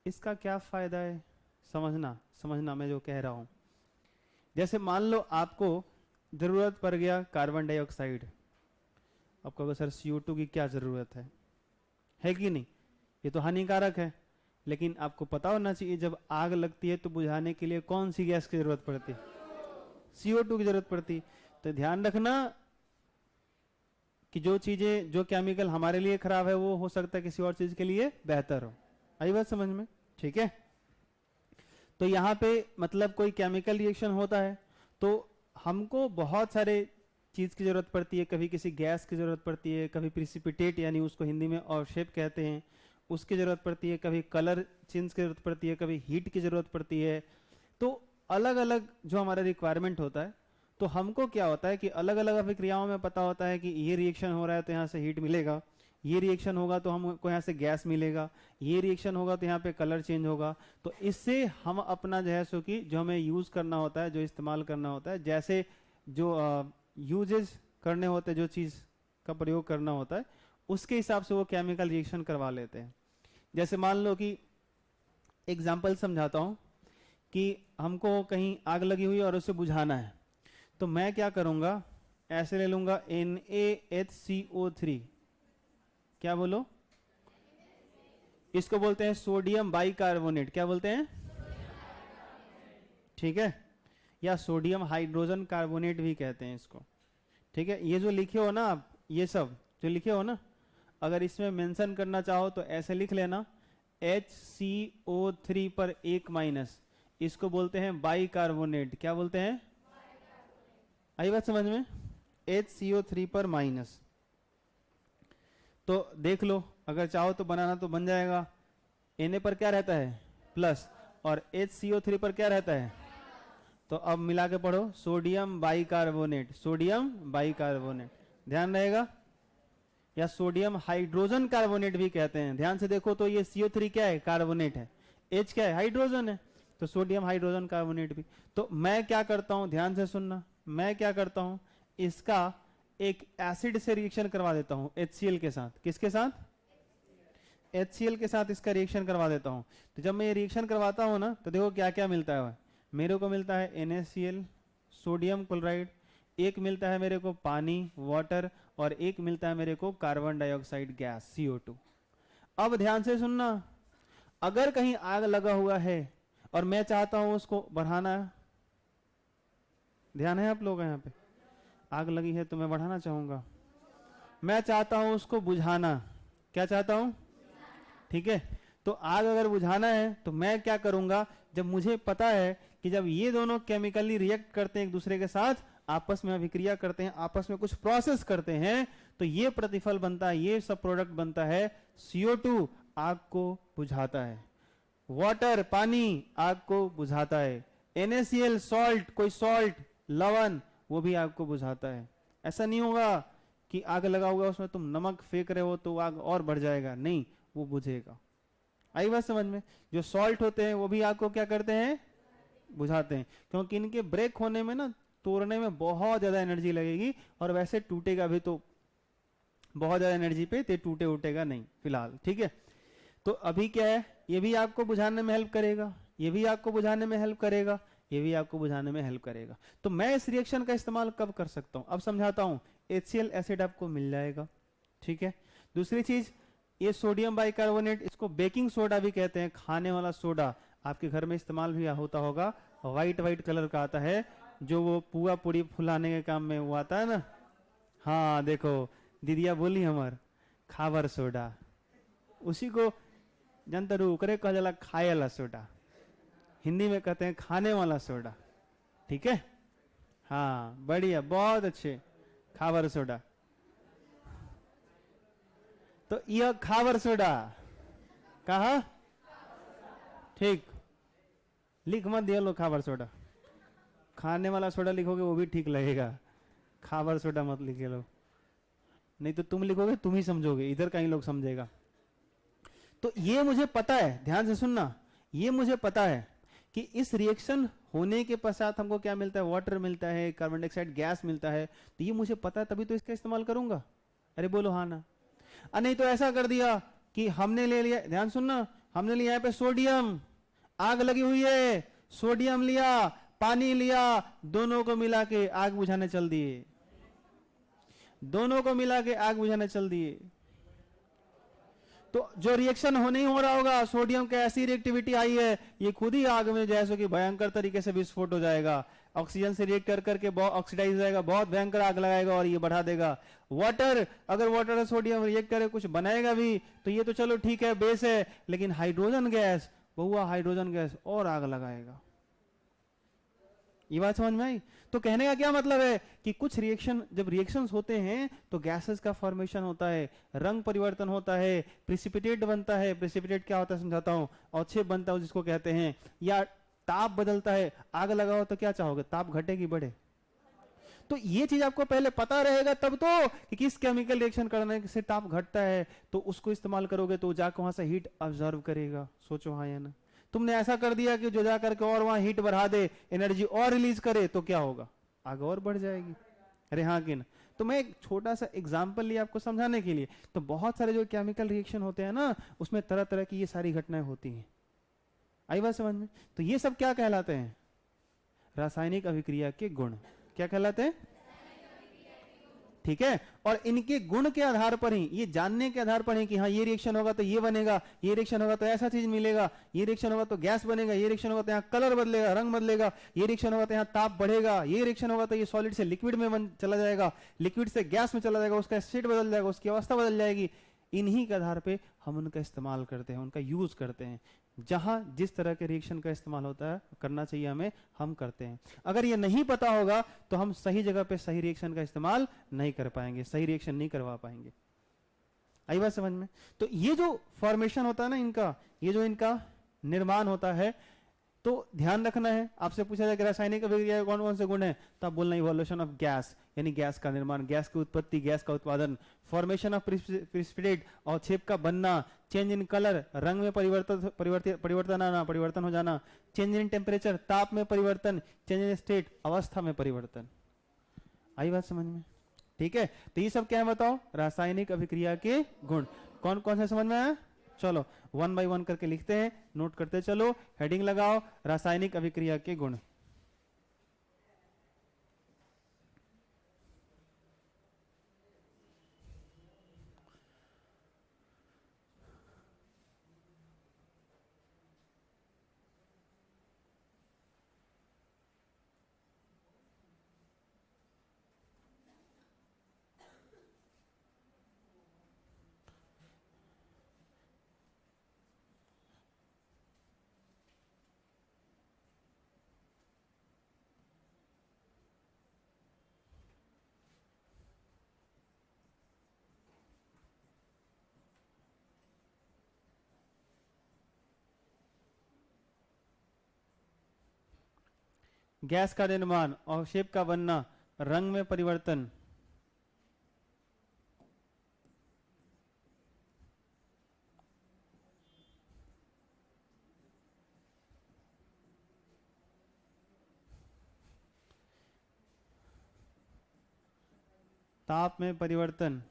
इसका क्या फायदा है, समझना मैं जो कह रहा हूं। जैसे मान लो आपको जरूरत पड़ गया कार्बन डाइऑक्साइड, आप कहोगे सर CO2 की क्या जरूरत है कि नहीं, ये तो हानिकारक है। लेकिन आपको पता होना चाहिए जब आग लगती है तो बुझाने के लिए कौन सी गैस की जरूरत पड़ती है, CO2 की जरूरत पड़ती। तो ध्यान रखना कि जो चीजें, जो केमिकल हमारे लिए खराब है वो हो सकता है किसी और चीज के लिए बेहतर हो। आई बात समझ में? ठीक है, तो यहाँ पे मतलब कोई केमिकल रिएक्शन होता है तो हमको बहुत सारे चीज की जरूरत पड़ती है, कभी किसी गैस की जरूरत पड़ती है, कभी प्रिसिपिटेट यानी उसको हिंदी में ऑवशेप कहते हैं उसकी जरूरत पड़ती है, कभी कलर चेंज की जरूरत पड़ती है, कभी हीट की जरूरत पड़ती है। तो अलग अलग जो हमारा रिक्वायरमेंट होता है, तो हमको क्या होता है कि अलग अलग अभिक्रियाओं में पता होता है कि ये रिएक्शन हो रहा है तो यहाँ से हीट मिलेगा, ये रिएक्शन होगा तो हमको यहाँ से गैस मिलेगा, ये रिएक्शन होगा तो यहाँ पे कलर चेंज होगा। तो इससे हम अपना जो है सो कि जो हमें यूज करना होता है, जो इस्तेमाल करना होता है, जैसे जो यूजेस करने होते हैं, जो चीज का प्रयोग करना होता है, उसके हिसाब से वो केमिकल रिएक्शन करवा लेते हैं। जैसे मान लो कि एग्जाम्पल समझाता हूं कि हमको कहीं आग लगी हुई और उसे बुझाना है, तो मैं क्या करूंगा, ऐसे ले लूंगा NaHCO3, क्या बोलो, इसको बोलते हैं सोडियम बाइकार्बोनेट, क्या बोलते हैं, ठीक है, या सोडियम हाइड्रोजन कार्बोनेट भी कहते हैं इसको। ठीक है, ये जो लिखे हो ना आप, ये सब जो लिखे हो ना, अगर इसमें मेंशन करना चाहो तो ऐसे लिख लेना HCO3 पर एक माइनस, इसको बोलते हैं बाइकार्बोनेट, क्या बोलते हैं, आई बात समझ में, HCO3 पर माइनस। तो देख लो, अगर चाहो तो बनाना तो बन जाएगा, Na पर क्या रहता है प्लस, और HCO3 पर क्या रहता है, तो अब मिला के पढ़ो सोडियम बाइकार्बोनेट, सोडियम बाइकार्बोनेट, ध्यान रहेगा, या सोडियम हाइड्रोजन कार्बोनेट भी कहते हैं। ध्यान से देखो तो ये CO3 क्या है, कार्बोनेट है, H क्या है, हाइड्रोजन है, तो सोडियम हाइड्रोजन कार्बोनेट भी। तो मैं क्या करता हूं, ध्यान से सुनना, मैं क्या करता हूं, इसका एक एसिड से रिएक्शन करवा देता हूं HCl के साथ। किसके साथ, HCl के साथ इसका रिएक्शन करवा देता हूं। तो जब मैं ये रिएक्शन करवाता हूं ना, तो देखो क्या क्या मिलता है, मेरे को मिलता है NaCl, सोडियम क्लोराइड, एक मिलता है मेरे को पानी वाटर, और एक मिलता है मेरे को कार्बन डाइऑक्साइड गैस CO2। अब ध्यान से सुनना, अगर कहीं आग लगा हुआ है और मैं चाहता हूं उसको बढ़ाना, ध्यान है आप लोग यहाँ पे, आग लगी है तो मैं बढ़ाना चाहूंगा, मैं चाहता हूं उसको बुझाना, क्या चाहता हूं, ठीक है। तो आग अगर बुझाना है तो मैं क्या करूंगा, जब मुझे पता है कि जब ये दोनों केमिकली रिएक्ट करते हैं एक दूसरे के साथ, आपस में अभिक्रिया करते हैं, आपस में कुछ प्रोसेस करते हैं, तो ये प्रतिफल बनता है, ये सब प्रोडक्ट बनता है। CO2 आग को बुझाता है, वाटर पानी आग को बुझाता है, NaCl सॉल्ट, कोई सॉल्ट लवण, वो भी आग को बुझाता है। ऐसा नहीं होगा कि आग लगा हुआ उसमें तुम नमक फेंक रहे हो तो आग और बढ़ जाएगा, नहीं, वो बुझेगा। आई बात समझ में? जो सॉल्ट होते हैं वो भी आग को क्या करते हैं, बुझाते हैं, क्योंकि इनके ब्रेक होने में ना, तोड़ने में बहुत ज्यादा एनर्जी लगेगी, और वैसे टूटेगा भी तो बहुत ज्यादा एनर्जी पे, ते टूटे उठेगा नहीं फिलहाल, ठीक है। तो अभी क्या है, ये भी आपको बुझाने में हेल्प करेगा, ये भी आपको बुझाने में हेल्प करेगा, ये भी आपको बुझाने में हेल्प करेगा। तो मैं इस रिएक्शन का इस्तेमाल कब कर सकता हूं, अब समझाता हूं। HCl एसिड आपको मिल जाएगा, ठीक है। दूसरी चीज, ये सोडियम बाइकार्बोनेट, इसको बेकिंग सोडा भी कहते हैं, खाने वाला सोडा, आपके घर में इस्तेमाल भी होता होगा, व्हाइट व्हाइट कलर का आता है, जो वो पुआ पूरी फुलाने के काम में वो आता है ना। हाँ देखो, दीदिया बोली हमार खावर सोडा, उसी को जनता रू करे कह जाला खाए वाला सोडा, हिंदी में कहते हैं खाने वाला सोडा, ठीक है। हाँ बढ़िया, बहुत अच्छे, खावर सोडा। तो यह खावर सोडा कहा, ठीक, लिख मत दिया लो खावर सोडा, खाने वाला सोडा लिखोगे वो भी ठीक लगेगा, खावर सोडा मत लिखे लो, नहीं तो तुम लिखोगे तुम ही समझोगे, इधर कहीं लोग समझेगा। तो ये मुझे पता है, ध्यान से सुनना, ये मुझे पता है कि इस रिएक्शन होने के पश्चात हमको क्या मिलता है, वाटर मिलता है, कार्बन डाइऑक्साइड गैस मिलता है, तो ये मुझे पता है, तभी तो इसका इस्तेमाल करूंगा। अरे बोलो हाँ ना। नहीं तो ऐसा कर दिया कि हमने ले लिया, ध्यान सुनना, हमने लिया यहाँ पे सोडियम, आग लगी हुई है, सोडियम लिया, पानी लिया, दोनों को मिला के आग बुझाने चल दिए, दोनों को मिला के आग बुझाने चल दिए। तो जो रिएक्शन हो नहीं हो रहा होगा, सोडियम का ऐसी रिएक्टिविटी आई है, ये खुद ही आग में जैसे कि भयंकर तरीके से विस्फोट हो जाएगा, ऑक्सीजन से रिएक्ट कर करके बहुत ऑक्सीडाइज हो जाएगा, बहुत भयंकर आग लगाएगा और ये बढ़ा देगा। वाटर, अगर वाटर और सोडियम रिएक्ट करे कुछ बनाएगा भी, तो ये तो चलो ठीक है, बेस है, लेकिन हाइड्रोजन गैस, बहुआ हाइड्रोजन गैस और आग लगाएगा। ये बात समझ में आई। तो कहने का क्या मतलब है कि कुछ रिएक्शन, जब रिएक्शंस होते हैं तो गैसेस का फॉर्मेशन होता है, रंग परिवर्तन होता है, प्रिसिपिटेट बनता है, प्रिसिपिटेट क्या होता है समझाता हूं, अवक्षेप बनता है जिसको कहते हैं, या ताप बदलता है। आग लगाओ तो क्या चाहोगे, ताप घटे कि बढ़े? तो ये चीज आपको पहले पता रहेगा तब तो, कि किस केमिकल रिएक्शन करने से ताप घटता है, तो उसको इस्तेमाल करोगे तो जाकर वहां से हीट ऑब्जर्व करेगा। सोचो हाँ या ना। तुमने ऐसा कर दिया कि जो जा करके और वहां हीट बढ़ा दे, एनर्जी और रिलीज करे, तो क्या होगा, आग और बढ़ जाएगी। अरे हाँ कि ना। तो मैं एक छोटा सा एग्जांपल लिया आपको समझाने के लिए। तो बहुत सारे जो केमिकल रिएक्शन होते हैं ना, उसमें तरह तरह की ये सारी घटनाएं होती हैं। आई बात समझ में? तो ये सब क्या कहलाते हैं, रासायनिक अभिक्रिया के गुण। क्या कहलाते हैं? ठीक है। और इनके गुण के आधार पर ही, ये जानने के आधार पर ही कि हाँ ये रिएक्शन होगा तो ये बनेगा, ये रिएक्शन होगा तो ऐसा चीज मिलेगा, ये रिएक्शन होगा तो गैस बनेगा, ये रिएक्शन होगा तो यहाँ कलर बदलेगा, रंग बदलेगा, ये रिएक्शन होगा तो यहाँ ताप बढ़ेगा, ये रिएक्शन होगा तो ये सॉलिड से लिक्विड में चला जाएगा, लिक्विड से गैस में चला जाएगा, उसका स्टेट बदल जाएगा, उसकी अवस्था बदल जाएगी। इन्हीं के आधार पे हम उनका इस्तेमाल करते हैं, उनका यूज करते हैं। जहां जिस तरह के रिएक्शन का इस्तेमाल होता है, करना चाहिए हमें, हम करते हैं। अगर ये नहीं पता होगा तो हम सही जगह पे सही रिएक्शन का इस्तेमाल नहीं कर पाएंगे, सही रिएक्शन नहीं करवा पाएंगे। आई बात समझ में? तो ये जो फॉर्मेशन होता है ना इनका, ये जो इनका निर्माण होता है, तो ध्यान रखना है। आपसे पूछा जाए कि रासायनिक अभिक्रिया कौन कौन से गुण है, तो आप बोलना इवोल्यूशन ऑफ गैस, यानी गैस का निर्माण, गैस की उत्पत्ति, गैस का उत्पादन, फॉर्मेशन ऑफ प्रिसिपिटेट, अवक्षेप का बनना, चेंज इन कलर, रंग में परिवर्तन हो जाना, चेंज इन टेम्परेचर, ताप में परिवर्तन, चेंज इन स्टेट, अवस्था में परिवर्तन। आई बात समझ में? ठीक है। तो ये सब क्या है बताओ, रासायनिक अभिक्रिया के गुण। कौन कौन से समझ में आया? चलो वन बाय वन करके लिखते हैं, नोट करते चलो, हेडिंग लगाओ, रासायनिक अभिक्रिया के गुण। गैस का निर्माण, अवक्षेप का बनना, रंग में परिवर्तन, ताप में परिवर्तन,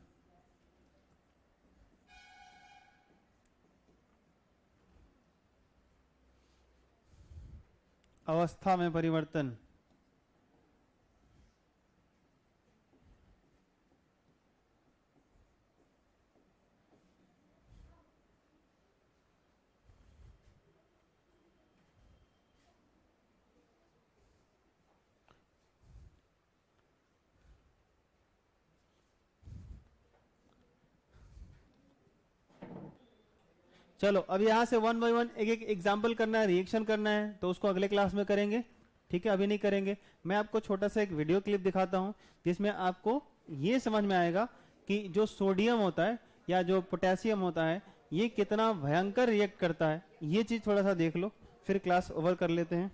अवस्था में परिवर्तन। चलो अब यहाँ से वन बाय वन एक एक एग्जाम्पल करना है, रिएक्शन करना है, तो उसको अगले क्लास में करेंगे, ठीक है, अभी नहीं करेंगे। मैं आपको छोटा सा एक वीडियो क्लिप दिखाता हूँ जिसमें आपको ये समझ में आएगा कि जो सोडियम होता है या जो पोटेशियम होता है ये कितना भयंकर रिएक्ट करता है। ये चीज थोड़ा सा देख लो, फिर क्लास ओवर कर लेते हैं।